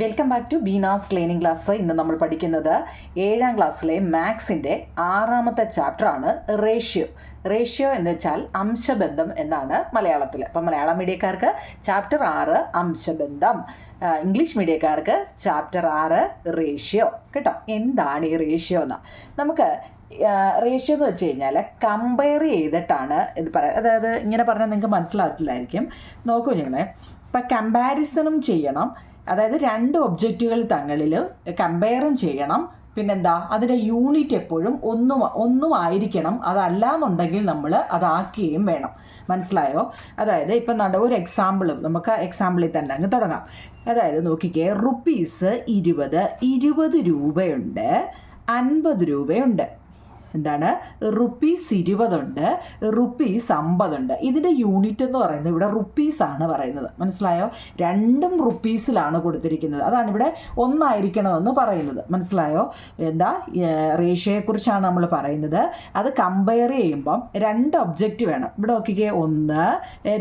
Welcome back to Beena's learning class. ഇന്ന് നമ്മൾ പഠിക്കുന്നത് 7ാം ക്ലാസ്സിലെ മാത്സിൻ്റെ 6ാമത്തെ ചാപ്റ്ററാണ് റേഷ്യോ. റേഷ്യോ എന്ന് വെച്ചാൽ അംശബന്ധം എന്നാണ് മലയാളത്തിൽ. അപ്പം മലയാളം മീഡിയക്കാർക്ക് ചാപ്റ്റർ 6 അംശബന്ധം, ഇംഗ്ലീഷ് മീഡിയക്കാർക്ക് ചാപ്റ്റർ 6 റേഷ്യോ. കേട്ടോ, എന്താണ് ഈ റേഷ്യോ എന്ന് നമുക്ക് റേഷ്യോ എന്ന് വെച്ച് കഴിഞ്ഞാൽ കമ്പയർ ചെയ്തിട്ടാണ് ഇത് പറയുക. അതായത് ഇങ്ങനെ പറഞ്ഞാൽ നിങ്ങൾക്ക് മനസ്സിലാക്കില്ലായിരിക്കും. നോക്കൂ നിങ്ങളെ, ഇപ്പം കമ്പാരിസണും ചെയ്യണം, അതായത് രണ്ട് ഒബ്ജക്റ്റുകൾ തങ്ങളിൽ കമ്പയറും ചെയ്യണം. പിന്നെന്താ, അതിൻ്റെ യൂണിറ്റ് എപ്പോഴും ഒന്നും ആയിരിക്കണം. അതല്ല എന്നുണ്ടെങ്കിൽ നമ്മൾ അതാക്കുകയും വേണം. മനസ്സിലായോ? അതായത് ഇപ്പം ഒരു എക്സാമ്പിളും നമുക്ക് എക്സാമ്പിളിൽ തന്നെ അങ്ങ് തുടങ്ങാം. അതായത് നോക്കിക്കേ, റുപ്പീസ് 20 രൂപയുണ്ട്, 50 രൂപയുണ്ട്. എന്താണ്, റുപ്പീസ് 20 ഉണ്ട്, റുപ്പീസ് 50 ഉണ്ട്. ഇതിൻ്റെ യൂണിറ്റ് എന്ന് പറയുന്നത് ഇവിടെ റുപ്പീസാണ് പറയുന്നത്. മനസ്സിലായോ? രണ്ടും റുപ്പീസിലാണ് കൊടുത്തിരിക്കുന്നത്. അതാണ് ഇവിടെ ഒന്നായിരിക്കണമെന്ന് പറയുന്നത്. മനസ്സിലായോ? എന്താ, റേഷ്യോയെക്കുറിച്ചാണ് നമ്മൾ പറയുന്നത്. അത് കമ്പയർ ചെയ്യുമ്പം രണ്ട് ഒബ്ജക്റ്റ് വേണം. ഇവിടെ നോക്കിക്കേ, 1,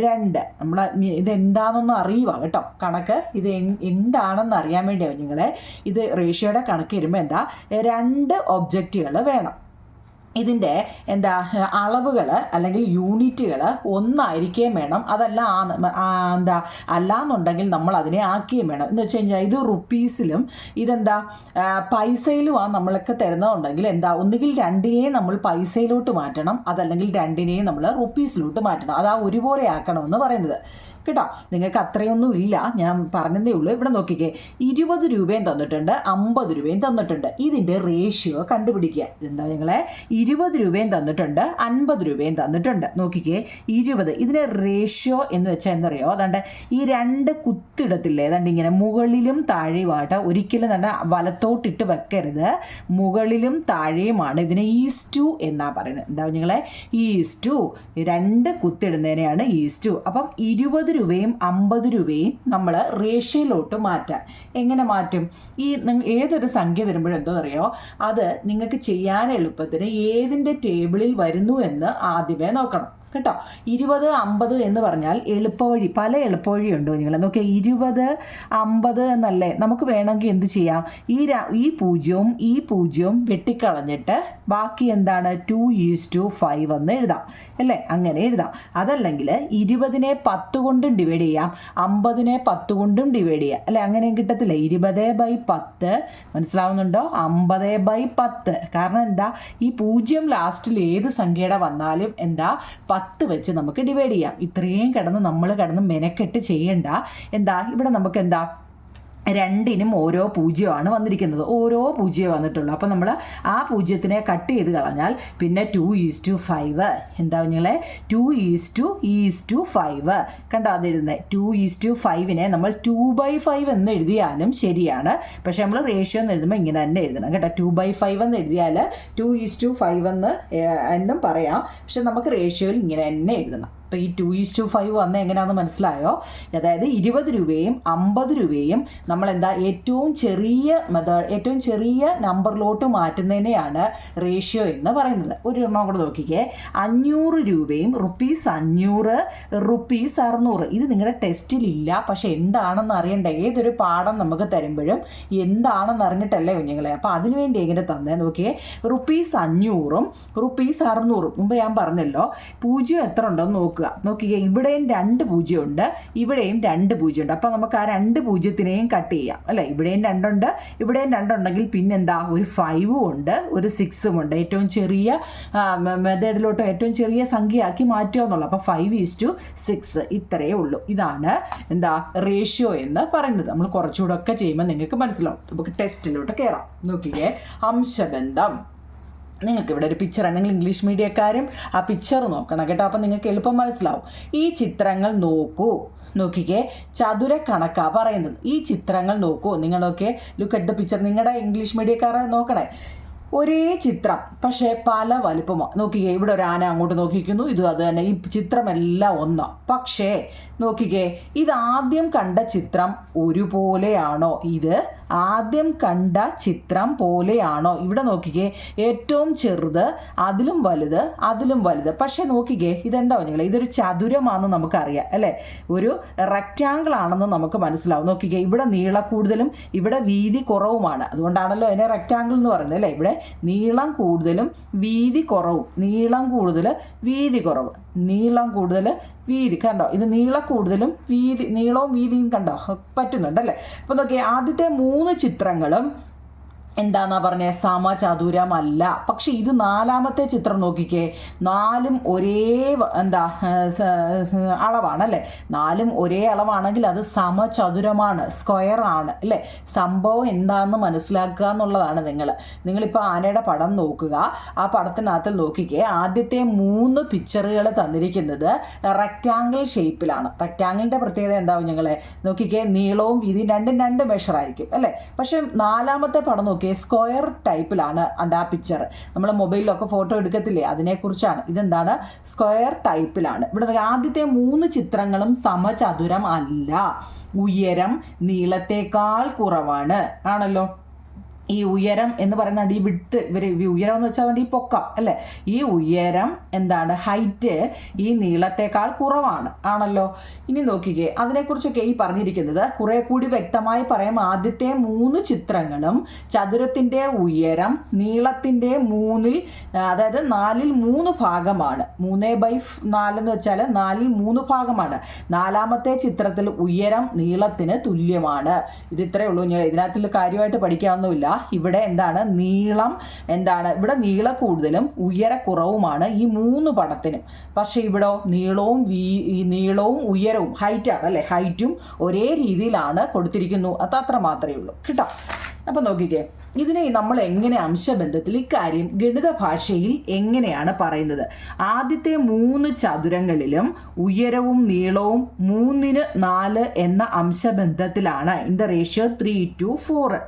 2. നമ്മൾ ഇതെന്താണെന്നൊന്നും അറിയുക കേട്ടോ. കണക്ക് ഇത് എന്താണെന്ന് അറിയാൻ വേണ്ടിയാണ് നിങ്ങളെ ഇത് റേഷ്യോയുടെ കണക്ക് വരുമ്പോൾ എന്താ, രണ്ട് ഒബ്ജക്റ്റുകൾ വേണം. ഇതിൻ്റെ എന്താ അളവുകൾ അല്ലെങ്കിൽ യൂണിറ്റുകൾ ഒന്നായിരിക്കുകയും വേണം. അതല്ല എന്താ അല്ലാന്നുണ്ടെങ്കിൽ നമ്മൾ അതിനെ ആക്കുകയും വേണം. എന്ന് വെച്ച് കഴിഞ്ഞാൽ ഇത് റുപ്പീസിലും ഇതെന്താ പൈസയിലുമാണ് നമ്മളൊക്കെ തരുന്നതുണ്ടെങ്കിൽ എന്താ, ഒന്നുകിൽ രണ്ടിനെയും നമ്മൾ പൈസയിലോട്ട് മാറ്റണം, അതല്ലെങ്കിൽ രണ്ടിനെയും നമ്മൾ റുപ്പീസിലോട്ട് മാറ്റണം. അതാ ഒരുപോലെ ആക്കണമെന്ന് പറയുന്നത് കേട്ടോ. നിങ്ങൾക്ക് അത്രയൊന്നും ഇല്ല, ഞാൻ പറഞ്ഞതേ ഉള്ളൂ. ഇവിടെ നോക്കിക്കേ, 20 രൂപയും തന്നിട്ടുണ്ട്, 50 രൂപയും തന്നിട്ടുണ്ട്. ഇതിൻ്റെ റേഷ്യോ കണ്ടുപിടിക്കുക. എന്താ നിങ്ങളെ, 20 രൂപയും തന്നിട്ടുണ്ട്, 50 രൂപയും തന്നിട്ടുണ്ട്. നോക്കിക്കേ, 20. ഇതിൻ്റെ റേഷ്യോ എന്ന് വെച്ചാൽ എന്തറിയോ, അതാണ്ട് ഈ രണ്ട് കുത്തിടത്തില്ലേ, അതാണ്ട് ഇങ്ങനെ മുകളിലും താഴെയുമായിട്ട് ഒരിക്കലും തന്നെ വലത്തോട്ടിട്ട് വെക്കരുത്. മുകളിലും താഴെയുമാണ്. ഇതിനെ ഈസ്റ്റു എന്നാ പറയുന്നത്. എന്താ നിങ്ങളെ, ഈസ്റ്റു. രണ്ട് കുത്തിടുന്നതിനെയാണ് ഈസ്റ്റു. അപ്പം 20 രൂപയും 50 രൂപയും നമ്മൾ റേഷ്യോയിലോട്ട് മാറ്റാൻ എങ്ങനെ മാറ്റും? ഈ ഏതൊരു സംഖ്യ തരുമ്പോഴും എന്തോ അറിയോ, അത് നിങ്ങൾക്ക് ചെയ്യാൻ എളുപ്പത്തിന് ഏതിൻ്റെ ടേബിളിൽ വരുന്നു എന്ന് ആദ്യമേ നോക്കണം കേട്ടോ. 20, 50 എന്ന് പറഞ്ഞാൽ എളുപ്പവഴി, പല എളുപ്പവഴിയുണ്ടോ നിങ്ങൾ നോക്കിയാൽ. 20, 50 എന്നല്ലേ, നമുക്ക് വേണമെങ്കിൽ എന്ത് ചെയ്യാം, ഈ പൂജ്യവും വെട്ടിക്കളഞ്ഞിട്ട് ബാക്കി എന്താണ് 2:5 എന്ന് എഴുതാം അല്ലേ, അങ്ങനെ എഴുതാം. അതല്ലെങ്കിൽ 20നെ 10 കൊണ്ടും ഡിവൈഡ് ചെയ്യാം, 50നെ 10 കൊണ്ടും ഡിവൈഡ് ചെയ്യാം അല്ലേ, അങ്ങനെയും കിട്ടത്തില്ല. 20/10 മനസ്സിലാവുന്നുണ്ടോ, 50/10. കാരണം എന്താ, ഈ 0 ലാസ്റ്റിൽ ഏത് സംഖ്യയുടെ വന്നാലും എന്താ 10 വെച്ച് നമുക്ക് ഡിവൈഡ് ചെയ്യാം. ഇത്രയും നമ്മൾ കിടന്ന് മെനക്കെട്ട് ചെയ്യണ്ട. എന്താ, ഇവിടെ നമുക്ക് എന്താ രണ്ടിനും ഓരോ പൂജ്യമാണ് വന്നിരിക്കുന്നത്, ഓരോ പൂജ്യം വന്നിട്ടുള്ളൂ. അപ്പോൾ നമ്മൾ ആ പൂജ്യത്തിനെ കട്ട് ചെയ്ത് കളഞ്ഞാൽ പിന്നെ 2:5. എന്താ നിങ്ങളെ, 2:5 കണ്ടോ, അത് എഴുതുന്നത്. 2:5നെ നമ്മൾ 2/5 എന്ന് എഴുതിയാലും ശരിയാണ്. പക്ഷെ നമ്മൾ റേഷ്യോ എന്ന് എഴുതുമ്പോൾ ഇങ്ങനെ തന്നെ എഴുതണം കേട്ടോ. 2/5 എന്ന് എഴുതിയാൽ 2:5 എന്നും പറയാം. പക്ഷെ നമുക്ക് റേഷ്യോയിൽ ഇങ്ങനെ തന്നെ എഴുതണം. ഇപ്പോൾ ഈ 2:5 വന്ന് എങ്ങനെയാണെന്ന് മനസ്സിലായോ? അതായത് 20 രൂപയും 50 രൂപയും നമ്മളെന്താ ഏറ്റവും ചെറിയ നമ്പറിലോട്ട് മാറ്റുന്നതിനെയാണ് റേഷ്യോ എന്ന് പറയുന്നത്. ഒരു എണ്ണം കൂടെ നോക്കിക്കേ, 500 രൂപയും റുപ്പീസ് 600. ഇത് നിങ്ങളുടെ ടെസ്റ്റിലില്ല, പക്ഷെ എന്താണെന്ന് അറിയണ്ടേ. ഏതൊരു പാഠം നമുക്ക് തരുമ്പോഴും എന്താണെന്ന് അറിഞ്ഞിട്ടല്ലേ കുഞ്ഞുങ്ങളെ. അപ്പോൾ അതിനുവേണ്ടി എങ്ങനെ തന്നെ നോക്കിയേ, റുപ്പീസ് 500ഉം റുപ്പീസ് 600. മുമ്പ് ഞാൻ പറഞ്ഞല്ലോ, പൂജ്യം എത്ര ഉണ്ടോയെന്ന് നോക്കിക്കേ. ഇവിടെയും 2 പൂജ്യമുണ്ട്, ഇവിടെയും 2 പൂജ്യമുണ്ട്. അപ്പോൾ നമുക്ക് ആ 2 പൂജ്യത്തിനെയും കട്ട് ചെയ്യാം അല്ലേ. ഇവിടെയും 2 ഉണ്ട്, ഇവിടെയും 2 ഉണ്ടെങ്കിൽ പിന്നെന്താ, ഒരു 5ഉം ഉണ്ട്, ഒരു 6ഉം ഉണ്ട്. ഏറ്റവും ചെറിയ മെത്തേഡിലോട്ട് ഏറ്റവും ചെറിയ സംഖ്യയാക്കി മാറ്റുക എന്നുള്ളത്. അപ്പോൾ 5:6 ഇത്രയേ ഉള്ളൂ. ഇതാണ് എന്താ റേഷ്യോ എന്ന് പറയുന്നത്. നമ്മൾ കുറച്ചുകൂടെ ഒക്കെ ചെയ്യുമ്പോൾ നിങ്ങൾക്ക് മനസ്സിലാവും. നമുക്ക് ടെസ്റ്റിലോട്ട് കയറാം. നോക്കിക്കേ, അംശബന്ധം. നിങ്ങൾക്ക് ഇവിടെ ഒരു പിക്ചറാണ്, നിങ്ങൾ ഇംഗ്ലീഷ് മീഡിയക്കാരും ആ പിക്ചർ നോക്കണം കേട്ടോ. അപ്പം നിങ്ങൾക്ക് എളുപ്പം മനസ്സിലാവും. ഈ ചിത്രങ്ങൾ നോക്കിക്കേ, ചതുര കണക്കാണ് പറയുന്നത്. ഈ ചിത്രങ്ങൾ നോക്കൂ, നിങ്ങളൊക്കെ ലുക്ക് അറ്റ് ദ പിക്ചർ. നിങ്ങളുടെ ഇംഗ്ലീഷ് മീഡിയക്കാരെ നോക്കണേ. ഒരേ ചിത്രം പക്ഷേ പല വലുപ്പമാണ്. നോക്കിക്കേ, ഇവിടെ ഒരു ആന അങ്ങോട്ട് നോക്കിക്കുന്നു, ഇത് അത് തന്നെ. ഈ ചിത്രമെല്ലാം ഒന്നാണ്. പക്ഷേ നോക്കിക്കേ, ഇതാദ്യം കണ്ട ചിത്രം ഒരുപോലെയാണോ? ഇത് ആദ്യം കണ്ട ചിത്രം പോലെയാണോ? ഇവിടെ നോക്കിക്കേ, ഏറ്റവും ചെറുത്, അതിലും വലുത്, അതിലും വലുത്. പക്ഷേ നോക്കിക്കേ, ഇതെന്താ നിങ്ങൾ, ഇതൊരു ചതുരമാണെന്ന് നമുക്കറിയാം അല്ലേ, ഒരു റെക്റ്റാങ്കിൾ ആണെന്ന് നമുക്ക് മനസ്സിലാവും. നോക്കിക്കേ, ഇവിടെ നീളം കൂടുതലും ഇവിടെ വീതി കുറവുമാണ്, അതുകൊണ്ടാണല്ലോ അതിനെ റെക്റ്റാങ്കിൾ എന്ന് പറയുന്നത് അല്ലേ. ഇവിടെ നീളം കൂടുതലും വീതി കുറവും, നീളം കൂടുതൽ വീതി കുറവ്, നീളം കൂടുതൽ വീതി, കണ്ടോ, ഇത് നീളം കൂടുതലും നീളവും വീതിയും കണ്ടോ പറ്റുന്നുണ്ടല്ലേ. അപ്പോൾ നോക്കിയേ, ആദ്യത്തെ 3 ചിത്രങ്ങളും എന്താന്നാ പറഞ്ഞേ, സമചതുരമല്ല. പക്ഷെ ഇത് 4ാമത്തെ ചിത്രം നോക്കിക്കേ, 4ഉം ഒരേ അളവാണല്ലേ. 4ഉം ഒരേ അളവാണെങ്കിൽ അത് സമചതുരമാണ്, സ്ക്വയർ ആണ് അല്ലേ. സംഭവം എന്താണെന്ന് മനസ്സിലാക്കുക എന്നുള്ളതാണ്. നിങ്ങളിപ്പോൾ ആനയുടെ പടം നോക്കുക, ആ പടത്തിനകത്ത് നോക്കിക്കേ, ആദ്യത്തെ 3 പിക്ചറുകൾ തന്നിരിക്കുന്നത് റെക്റ്റാങ്കിൾ ഷേപ്പിലാണ്. റെക്റ്റാങ്കിളിൻ്റെ പ്രത്യേകത എന്താവും ഞങ്ങളെ നോക്കിക്കേ, നീളവും വീതിയും രണ്ടും 2 മെഷറായിരിക്കും അല്ലേ. പക്ഷെ 4ാമത്തെ പടം നോക്കി സ്ക്വയർ ടൈപ്പിലാണ് ആ പിക്ചർ. നമ്മൾ മൊബൈലിലൊക്കെ ഫോട്ടോ എടുക്കത്തില്ലേ, അതിനെക്കുറിച്ചാണ്. ഇതെന്താണ്, സ്ക്വയർ ടൈപ്പിലാണ്. ഇവിടെ ആദ്യത്തെ 3 ചിത്രങ്ങളും സമചതുരം അല്ല, ഉയരം നീളത്തേക്കാൾ കുറവാണ് ആണല്ലോ. ഈ ഉയരം എന്ന് പറയുന്നത് ഈ വിഡ്ത്ത്, ഉയരം എന്ന് വെച്ചാൽ അതിൻ്റെ ഈ പൊക്കം അല്ലേ, ഈ ഉയരം എന്താണ്, ഹൈറ്റ് ഈ നീളത്തേക്കാൾ കുറവാണ് ആണല്ലോ. ഇനി നോക്കിക്കേ, അതിനെക്കുറിച്ചൊക്കെ ഈ പറഞ്ഞിരിക്കുന്നത് കുറേ കൂടി വ്യക്തമായി പറയാം. ആദ്യത്തെ 3 ചിത്രങ്ങളും ചതുരത്തിൻ്റെ ഉയരം നീളത്തിൻ്റെ 3-ൽ, അതായത് 4-ൽ 3 ഭാഗമാണ്. 3/4 എന്ന് വെച്ചാൽ 4-ൽ 3 ഭാഗമാണ്. 4ാമത്തെ ചിത്രത്തിൽ ഉയരം നീളത്തിന് തുല്യമാണ്. ഇത് ഇത്രയേ ഉള്ളൂ. ഇതിനകത്തിൽ കാര്യമായിട്ട് പഠിക്കാവുന്നില്ല. ഇവിടെ എന്താണ്, നീളം എന്താണ്, ഇവിടെ നീള കൂടുതലും ഉയര കുറവുമാണ് ഈ 3 പടത്തിനും. പക്ഷെ ഇവിടെ നീളവും ഉയരവും ഹൈറ്റാണ് അല്ലേ, ഹൈറ്റും ഒരേ രീതിയിലാണ് കൊടുത്തിരിക്കുന്നു. അത്ര മാത്രമേ ഉള്ളൂ കേട്ടോ. അപ്പം നോക്കിക്കേ, ഇതിനെ നമ്മൾ എങ്ങനെ അംശബന്ധത്തിൽ ഇക്കാര്യം ഗണിത ഭാഷയിൽ എങ്ങനെയാണ് പറയുന്നത്. ആദ്യത്തെ 3 ചതുരങ്ങളിലും ഉയരവും നീളവും 3:4 എന്ന അംശബന്ധത്തിലാണ്. In the ratio 3:4.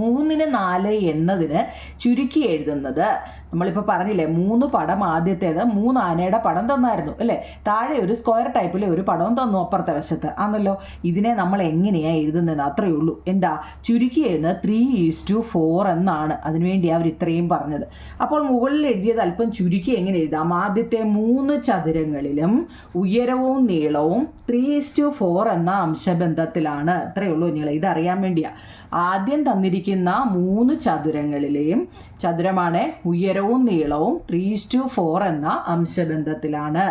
3:4 എന്നതിന് ചുരുക്കി എഴുതുന്നത്, നമ്മളിപ്പോൾ പറഞ്ഞില്ലേ 3 പടം, ആദ്യത്തേത് 3 ആനയുടെ പടം തന്നായിരുന്നു അല്ലേ. താഴെ ഒരു സ്ക്വയർ ടൈപ്പിലെ ഒരു പടവും തന്നു അപ്പുറത്തെ വശത്ത് ആണല്ലോ. ഇതിനെ നമ്മൾ എങ്ങനെയാണ് എഴുതുന്നത്, അത്രയേ ഉള്ളൂ. എന്താ ചുരുക്കി എഴുതുന്നത് 3:4 എന്നാണ്. അതിനുവേണ്ടി അവർ ഇത്രയും പറഞ്ഞത്. അപ്പോൾ മുകളിൽ എഴുതിയത് അല്പം ചുരുക്കി എങ്ങനെ എഴുതാം, ആദ്യത്തെ 3 ചതുരങ്ങളിലും ഉയരവും നീളവും 3:4 എന്ന അംശബന്ധത്തിലാണ്. അത്രയേ ഉള്ളൂ. ഇതറിയാൻ വേണ്ടിയാണ്. ആദ്യം തന്നിരിക്കുന്ന 3 ചതുരങ്ങളിലെയും ചതുരമാണ് ഉയരവും നീളവും 3:4 എന്ന അംശബന്ധത്തിലാണ്.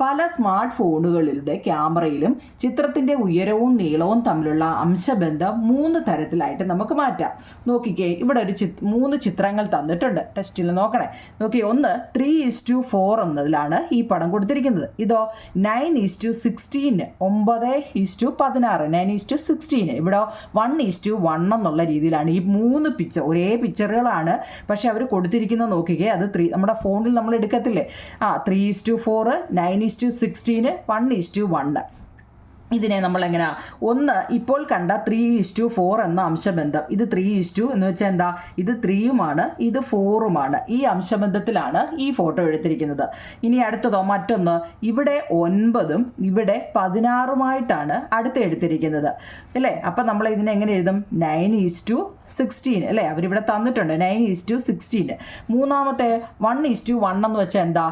പല സ്മാർട്ട് ഫോണുകളിലൂടെ ക്യാമറയിലും ചിത്രത്തിൻ്റെ ഉയരവും നീളവും തമ്മിലുള്ള അംശബന്ധം 3 തരത്തിലായിട്ട് നമുക്ക് മാറ്റാം. നോക്കിക്കേ, ഇവിടെ ഒരു 3 ചിത്രങ്ങൾ തന്നിട്ടുണ്ട്. ടെസ്റ്റിൽ നോക്കണേ. നോക്കി, ഒന്ന് 3:4 എന്നതിലാണ് ഈ പടം കൊടുത്തിരിക്കുന്നത്. ഇതോ 9:16, 9:16, 9:16. ഇവിടെ 1:1 എന്നുള്ള രീതിയിലാണ്. ഈ 3 പിക്ചർ ഒരേ പിക്ചറുകളാണ്, പക്ഷെ അവർ കൊടുത്തിരിക്കുന്നത് നോക്കിക്കേ, അത് നമ്മുടെ ഫോണിൽ നമ്മൾ എടുക്കത്തില്ലേ, 3:4, 9:16, 1:1. ഇതിനെ നമ്മളെങ്ങനെ, ഒന്ന് ഇപ്പോൾ കണ്ട 3:4 എന്ന അംശബന്ധം, ഇത് 3:2 എന്ന് വെച്ചാൽ എന്താ, ഇത് 3ഉമാണ് ഇത് 4ഉമാണ്. ഈ അംശബന്ധത്തിലാണ് ഈ ഫോട്ടോ എടുത്തിരിക്കുന്നത്. ഇനി അടുത്തതോ മറ്റൊന്ന്, ഇവിടെ 9ഉം ഇവിടെ 16ഉമായിട്ടാണ് അടുത്ത് എടുത്തിരിക്കുന്നത് അല്ലേ. അപ്പം നമ്മൾ ഇതിനെ എങ്ങനെ എഴുതും, 9:16 അല്ലേ, അവരിവിടെ തന്നിട്ടുണ്ട് 9:16. മൂന്നാമത്തെ 1:1 എന്ന് വെച്ചാൽ എന്താ,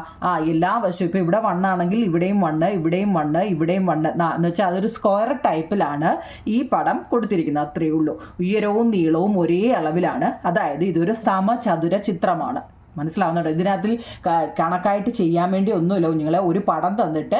എല്ലാ വശവും ഇപ്പോൾ ഇവിടെ 1 ആണെങ്കിൽ ഇവിടെയും 1, ഇവിടെയും 1, ഇവിടെയും 1 എന്ന് വെച്ചാൽ അതൊരു സ്ക്വയർ ടൈപ്പിലാണ് ഈ പടം കൊടുത്തിരിക്കുന്നത്. അത്രയേ ഉള്ളൂ. ഉയരവും നീളവും ഒരേ അളവിലാണ്, അതായത് ഇതൊരു സമചതുര ചിത്രമാണ്. മനസ്സിലാവുന്നുണ്ടോ? ഇതിനകത്തിൽ കണക്കായിട്ട് ചെയ്യാൻ വേണ്ടി ഒന്നുമില്ല. നിങ്ങൾ ഒരു പടം തന്നിട്ട്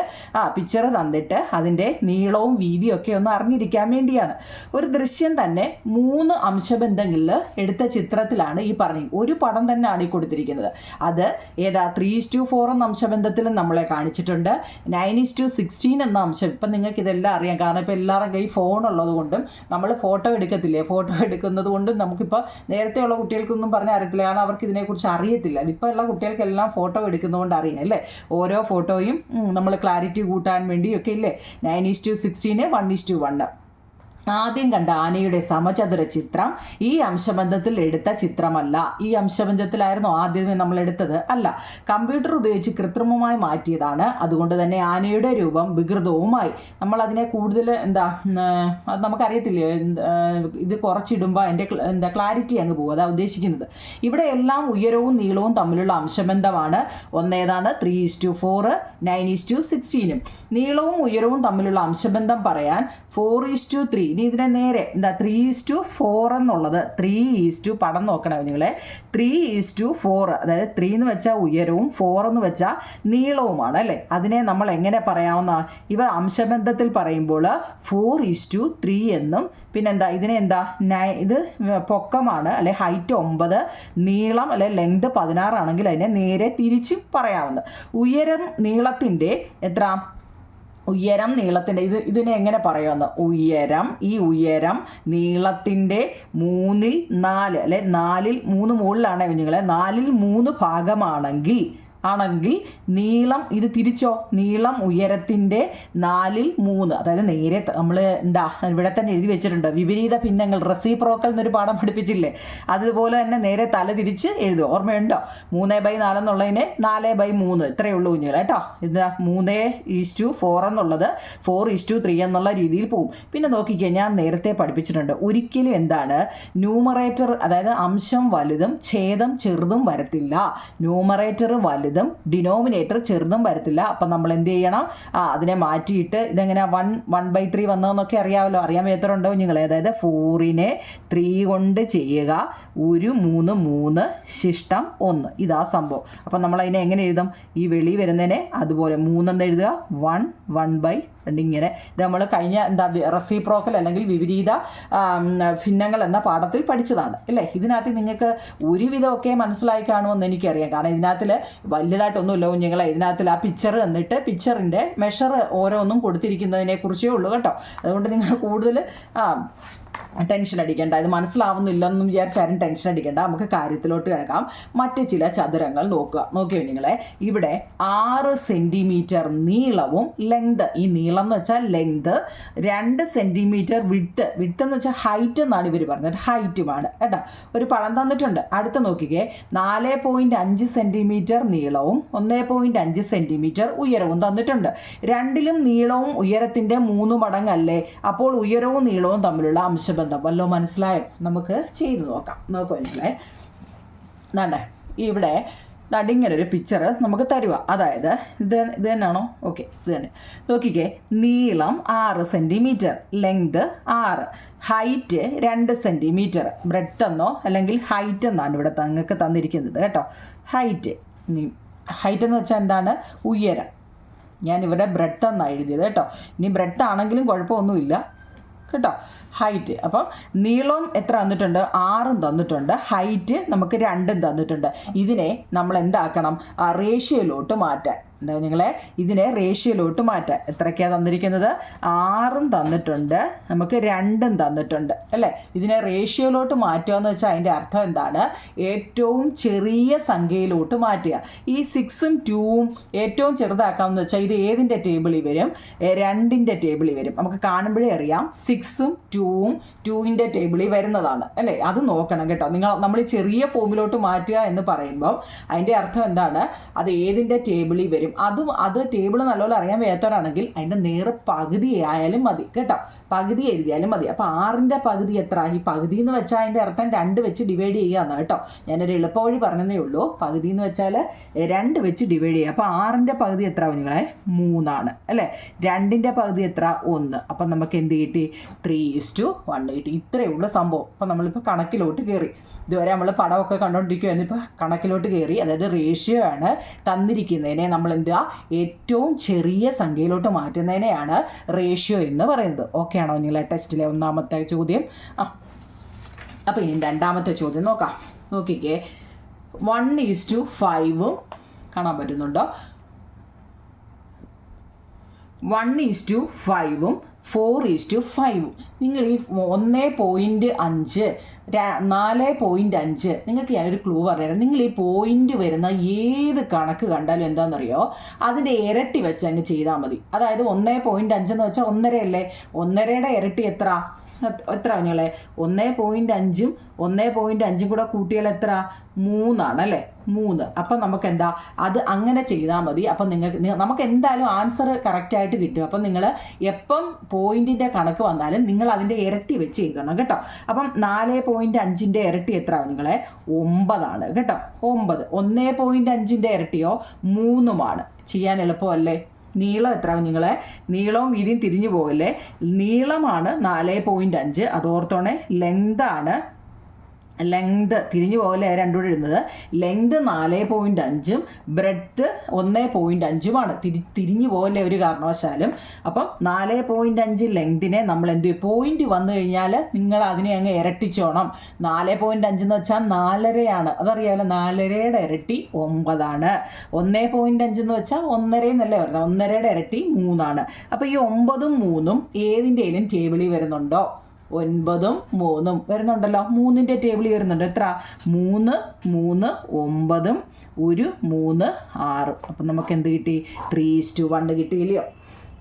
പിക്ചർ തന്നിട്ട് അതിൻ്റെ നീളവും വീതിയും ഒക്കെ ഒന്ന് അറിഞ്ഞിരിക്കാൻ വേണ്ടിയാണ്. ഒരു ദൃശ്യം തന്നെ 3 അംശബന്ധങ്ങളിൽ എടുത്ത ചിത്രത്തിലാണ് ഈ പറഞ്ഞത്. ഒരു പടം തന്നെയാണ് ഈ കൊടുത്തിരിക്കുന്നത്. അത് ഏതാ 3:4 എന്ന അംശബന്ധത്തിലും നമ്മളെ കാണിച്ചിട്ടുണ്ട്. 9:16 എന്ന അംശം, ഇപ്പം നിങ്ങൾക്ക് ഇതെല്ലാം അറിയാം, കാരണം ഇപ്പോൾ എല്ലാവരും കയ്യിൽ ഫോൺ ഉള്ളത് കൊണ്ടും നമ്മൾ ഫോട്ടോ എടുക്കത്തില്ലേ, ഫോട്ടോ എടുക്കുന്നത് കൊണ്ടും നമുക്കിപ്പോൾ നേരത്തെയുള്ള കുട്ടികൾക്കൊന്നും പറഞ്ഞാൽ അറിയത്തില്ല, കാരണം അവർക്ക് ഇതിനെക്കുറിച്ച് അറിയത്തില്ല. ഇപ്പോൾ ഉള്ള കുട്ടികൾക്കെല്ലാം ഫോട്ടോ എടുക്കുന്നതുകൊണ്ട് അറിയാം അല്ലേ. ഓരോ ഫോട്ടോയും നമ്മൾ ക്ലാരിറ്റി കൂട്ടാൻ വേണ്ടിയൊക്കെ ഇല്ലേ, 9:16, 1:1. ആദ്യം കണ്ട ആനയുടെ സമചതുര ചിത്രം ഈ അംശബന്ധത്തിൽ എടുത്ത ചിത്രമല്ല. ഈ അംശബന്ധത്തിലായിരുന്നു ആദ്യമേ നമ്മൾ എടുത്തത് അല്ല, കമ്പ്യൂട്ടർ ഉപയോഗിച്ച് കൃത്രിമമായി മാറ്റിയതാണ്. അതുകൊണ്ട് തന്നെ ആനയുടെ രൂപം വികൃതവുമായി. നമ്മൾ അതിനെ കൂടുതൽ അത് നമുക്കറിയത്തില്ലേ, ഇത് കുറച്ചിടുമ്പോൾ അതിൻ്റെ ക്ലാരിറ്റി അങ്ങ് പോകും. അതാണ് ഉദ്ദേശിക്കുന്നത്. ഇവിടെ എല്ലാം ഉയരവും നീളവും തമ്മിലുള്ള അംശബന്ധമാണ്. ഒന്നേതാണ് 3:4, 9:16. നീളവും ഉയരവും തമ്മിലുള്ള അംശബന്ധം പറയാൻ 4:3. ഇനി ഇതിനെ നേരെ 3:4 എന്നുള്ളത് 3 പടം നോക്കണേ നിങ്ങളെ. 3:4, അതായത് 3 എന്ന് വെച്ചാൽ ഉയരവും 4 എന്ന് വെച്ചാൽ നീളവുമാണ് അല്ലേ. അതിനെ നമ്മൾ എങ്ങനെ പറയാവുന്ന, ഇവ അംശബന്ധത്തിൽ പറയുമ്പോൾ 4:3 എന്നും, പിന്നെന്താ ഇതിനെ ഇത് പൊക്കമാണ് അല്ലെ, ഹൈറ്റ് 9, നീളം അല്ലെ ലെങ്ത് 16 ആണെങ്കിൽ അതിനെ നേരെ തിരിച്ചും പറയാവുന്നത്. ഉയരം നീളത്തിൻ്റെ എത്ര, ഉയരം നീളത്തിൻ്റെ ഇതിനെ എങ്ങനെ പറയുമെന്ന്, ഈ ഉയരം നീളത്തിൻ്റെ 3/4 അല്ലെ 4/3 മുകളിലാണ് കുഞ്ഞുങ്ങളെ, 4/3 ഭാഗമാണെങ്കിൽ നീളം, ഇത് തിരിച്ചോ, നീളം ഉയരത്തിൻ്റെ 4/3, അതായത് നേരെ നമ്മൾ ഇവിടെ തന്നെ എഴുതി വെച്ചിട്ടുണ്ട്, വിപരീത ഭിന്നങ്ങൾ, റെസിപ്രോക്കൽ എന്നൊരു പാഠം പഠിപ്പിച്ചില്ലേ, അതുപോലെ തന്നെ നേരെ തല തിരിച്ച് എഴുതുക. ഓർമ്മയുണ്ടോ? 3/4 എന്നുള്ളതിനെ 4/3 ഇത്രയേ ഉള്ളൂ കുഞ്ഞുങ്ങൾ കേട്ടോ. ഇത് 3:4 എന്നുള്ളത് 4:3 എന്നുള്ള രീതിയിൽ പോവും. പിന്നെ നോക്കിക്കേ, ഞാൻ നേരത്തെ പഠിപ്പിച്ചിട്ടുണ്ട്, ഒരിക്കലും ന്യൂമറേറ്റർ, അതായത് അംശം വലുതും ഛേദം ചെറുതും വരത്തില്ല. ന്യൂമറേറ്റർ വലുതും ഡിനോമിനേറ്റർ ചെറുതും വരത്തില്ല. അപ്പം നമ്മൾ എന്ത് ചെയ്യണം, അതിനെ മാറ്റിയിട്ട് ഇതെങ്ങനെ 1/3 വന്നതെന്നൊക്കെ അറിയാമല്ലോ. അറിയാൻ എത്ര നിങ്ങൾ, അതായത് 4നെ 3 കൊണ്ട് ചെയ്യുക, 3 ശിഷ്ടം 1, ഇതാ സംഭവം. അപ്പം നമ്മൾ അതിനെ എങ്ങനെ എഴുതും, ഈ വെളി വരുന്നതിനെ അതുപോലെ 3 എന്ന് എഴുതുക, 1/2 ഇങ്ങനെ. ഇത് നമ്മൾ കഴിഞ്ഞ റെസിപ്രോക്കൽ അല്ലെങ്കിൽ വിപരീത ഭിന്നങ്ങൾ എന്ന പാഠത്തിൽ പഠിച്ചതാണ് അല്ലേ. ഇതിനകത്ത് നിങ്ങൾക്ക് ഒരുവിധമൊക്കെ മനസ്സിലായി കാണുമെന്ന് എനിക്കറിയാം. കാരണം ഇതിനകത്തിൽ വലിയതായിട്ടൊന്നുമില്ല കുഞ്ഞുങ്ങളെ. ഇതിനകത്തിൽ ആ പിക്ചർ എന്നിട്ട് പിക്ചറിൻ്റെ മെഷർ ഓരോന്നും കൊടുത്തിരിക്കുന്നതിനെ കുറിച്ചേ ഉള്ളൂ കേട്ടോ. അതുകൊണ്ട് നിങ്ങൾ കൂടുതൽ ടെൻഷൻ അടിക്കേണ്ട, ഇത് മനസ്സിലാവുന്നില്ലെന്നും വിചാരിച്ചാരും ടെൻഷൻ അടിക്കേണ്ട. നമുക്ക് കാര്യത്തിലോട്ട് കിടക്കാം. മറ്റ് ചില ചതുരങ്ങൾ നോക്കിയോ നിങ്ങളെ. ഇവിടെ 6 സെൻറ്റിമീറ്റർ നീളവും ലെങ്ത്, ഈ നീളം എന്ന് വെച്ചാൽ ലെങ്ത്, 2 സെൻറ്റിമീറ്റർ വിഡ്ത്ത് എന്ന് വെച്ചാൽ ഹൈറ്റ് എന്നാണ് ഇവർ പറഞ്ഞത്, ഹൈറ്റുമാണ് കേട്ടോ. ഒരു പടം തന്നിട്ടുണ്ട്. അടുത്ത് നോക്കിക്കേ, 4.5 സെൻറ്റിമീറ്റർ നീളവും 1.5 സെൻറ്റിമീറ്റർ ഉയരവും തന്നിട്ടുണ്ട്. രണ്ടിലും നീളവും ഉയരത്തിൻ്റെ 3 മടങ്ങല്ലേ. അപ്പോൾ ഉയരവും നീളവും തമ്മിലുള്ള അംശബന്ധം വല്ലോ മനസ്സിലായോ? നമുക്ക് ചെയ്ത് നോക്കാം. മനസ്സിലായേ? ഇവിടെ ഇങ്ങനൊരു പിക്ചർ നമുക്ക് തരുക. അതായത് ഇത് തന്നെയാണോ? ഓക്കെ, ഇത് തന്നെ. നോക്കിക്കേ, നീളം 6 centimetre, length 6, height 2 centimetre. Breadth എന്നോ അല്ലെങ്കിൽ ഹൈറ്റ് എന്നാണ് ഇവിടെ നിങ്ങൾക്ക് തന്നിരിക്കുന്നത് കേട്ടോ. ഹൈറ്റ് എന്ന് വെച്ചാൽ എന്താണ്? ഉയരം. ഞാനിവിടെ ബ്രെഡ്ത്ത് എന്നാണ് എഴുതിയത് കേട്ടോ. ഇനി ബ്രെഡ്ത്ത് ആണെങ്കിലും കുഴപ്പമൊന്നുമില്ല കേട്ടോ. ഹൈറ്റ്, അപ്പം നീളം എത്ര തന്നിട്ടുണ്ട്? 6 തന്നിട്ടുണ്ട്. ഹൈറ്റ് നമുക്ക് 2 തന്നിട്ടുണ്ട്. ഇതിനെ നമ്മൾ എന്താക്കണം? റേഷ്യോയിലോട്ട് മാറ്റാൻ. എന്താ നിങ്ങളെ, ഇതിനെ റേഷ്യോയിലോട്ട് മാറ്റാൻ. എത്രയ്ക്കാണ് തന്നിരിക്കുന്നത്? 6 തന്നിട്ടുണ്ട്, നമുക്ക് 2 തന്നിട്ടുണ്ട് അല്ലേ. ഇതിനെ റേഷ്യോയിലോട്ട് മാറ്റുക എന്ന് വെച്ചാൽ അതിൻ്റെ അർത്ഥം എന്താണ്? ഏറ്റവും ചെറിയ സംഖ്യയിലോട്ട് മാറ്റുക. ഈ 6ഉം 2ഉം ഏറ്റവും ചെറുതാക്കാമെന്ന് വെച്ചാൽ ഇത് ഏതിൻ്റെ ടേബിളിൽ വരും? 2ൻ്റെ ടേബിളിൽ വരും. നമുക്ക് കാണുമ്പോഴേ അറിയാം 6ഉം 2ഉം 2ൻ്റെ ടേബിളിൽ വരുന്നതാണ് അല്ലേ. അത് നോക്കണം കേട്ടോ. നമ്മൾ ഈ ചെറിയ ഫോമിലോട്ട് മാറ്റുക എന്ന് പറയുമ്പം അതിൻ്റെ അർത്ഥം എന്താണ്? അത് ഏതിൻ്റെ ടേബിളിൽ വരും? അത് ടേബിൾ നല്ലപോലെ അറിയാൻ വയ്യാത്തവരാണെങ്കിൽ അതിൻ്റെ നേരെ പകുതി ആയാലും മതി കേട്ടോ. പകുതി എഴുതിയാലും മതി. അപ്പോൾ 6ൻ്റെ പകുതി എത്ര? ഈ പകുതി എന്ന് വെച്ചാൽ അതിൻ്റെ അർത്ഥം 2 വെച്ച് ഡിവൈഡ് ചെയ്യുകയെന്ന് കേട്ടോ. ഞാനൊരു എളുപ്പവഴി പറഞ്ഞതേ ഉള്ളൂ. പകുതി എന്ന് വെച്ചാൽ 2 വെച്ച് ഡിവൈഡ് ചെയ്യുക. അപ്പോൾ 6ൻ്റെ പകുതി എത്ര നിങ്ങളെ? 3 അല്ലേ. 2ൻ്റെ പകുതി എത്ര? 1. അപ്പം നമുക്ക് എന്ത് കിട്ടി? 3:1 കിട്ടി. ഇത്രയേ ഉള്ളൂ സംഭവം. അപ്പം നമ്മളിപ്പോൾ കണക്കിലോട്ട് കയറി. ഇതുവരെ നമ്മൾ പടമൊക്കെ കണ്ടുകൊണ്ടിരിക്കുകയായിരുന്നു. ഇപ്പോൾ കണക്കിലോട്ട് കയറി. അതായത് റേഷ്യോ ആണ് തന്നിരിക്കുന്നതിനെ നമ്മൾ ഏറ്റവും ചെറിയ സംഖ്യയിലോട്ട് മാറ്റുന്നതിനെയാണ് റേഷ്യോ എന്ന് പറയുന്നത്. ഓക്കെ ആണോ നിങ്ങളെ? ടെസ്റ്റിലെ 1ാമത്തെ ചോദ്യം. അപ്പോൾ ഇനി 2ാമത്തെ ചോദ്യം നോക്കാം. നോക്കിക്കേ, 1:5 കാണാൻ പറ്റുന്നുണ്ടോ? 1:5 4:5. നിങ്ങൾ ഈ 1.5 4.5 നിങ്ങൾക്ക് ഞാനൊരു ക്ലൂ പറഞ്ഞുതരാം. നിങ്ങൾ ഈ പോയിന്റ് വരുന്ന ഏത് കണക്ക് കണ്ടാലും എന്താണെന്നറിയോ? അതിൻ്റെ ഇരട്ടി വെച്ച് അങ്ങ് ചെയ്താൽ മതി. അതായത് 1.5 എന്ന് വെച്ചാൽ 1.5 അല്ലേ. 1.5യുടെ ഇരട്ടി എത്ര? എത്ര കുഞ്ഞുങ്ങളെ 1.5ഉം 1.5ഉം കൂടെ കൂട്ടിയാൽ എത്ര 3 അല്ലേ 3. അപ്പം നമുക്ക് എന്താ അത് അങ്ങനെ ചെയ്താൽ മതി. അപ്പം നമുക്ക് എന്തായാലും ആൻസർ കറക്റ്റായിട്ട് കിട്ടും. അപ്പം നിങ്ങൾ എപ്പം പോയിന്റിൻ്റെ കണക്ക് വന്നാലും നിങ്ങൾ അതിൻ്റെ ഇരട്ടി വെച്ച് എഴുതണം കേട്ടോ. അപ്പം 4.5ൻ്റെ ഇരട്ടി എത്ര നിങ്ങളെ 9 കേട്ടോ. 9 1.5ൻ്റെ ഇരട്ടിയോ 3 ചെയ്യാൻ എളുപ്പമല്ലേ. നീളം എത്ര നിങ്ങളെ നീളവും വീതിയും തിരിഞ്ഞു പോകല്ലേ. നീളമാണ് 4.5. അതോർത്തോണേ ലെങ്താണ് ലെങ്ത് തിരിഞ്ഞു പോലെ രണ്ടും കൂടെ ഇടുന്നത്. ലെങ്ത് 4.5ഉം ബ്രെഡ്ത്ത് 1.5ഉമാണ്. തിരിഞ്ഞു പോലെ ഒരു കാരണവശാലും. അപ്പം 4.5 ലെങ്തിനെ നമ്മൾ എന്ത് ചെയ്യും, പോയിന്റ് വന്നു കഴിഞ്ഞാൽ നിങ്ങൾ അതിനെ അങ്ങ് ഇരട്ടിച്ചോണം. 4.5 എന്ന് വെച്ചാൽ 4.5 അതറിയാമല്ലോ. 4.5യുടെ ഇരട്ടി 9. 1.5 എന്ന് വെച്ചാൽ 1.5 എന്നല്ലേ പറഞ്ഞത്. 1.5യുടെ ഇരട്ടി 3. അപ്പോൾ ഈ 9ഉം 3ഉം ഏതിൻ്റെയും ടേബിളിൽ വരുന്നുണ്ടോ? 9ഉം 3ഉം വരുന്നുണ്ടല്ലോ. 3ൻ്റെ ടേബിളിൽ വരുന്നുണ്ട്. എത്ര 3 3 9ഉം 1 3 6. അപ്പം നമുക്ക് എന്ത് കിട്ടി? 3:1 കിട്ടിയില്ലയോ?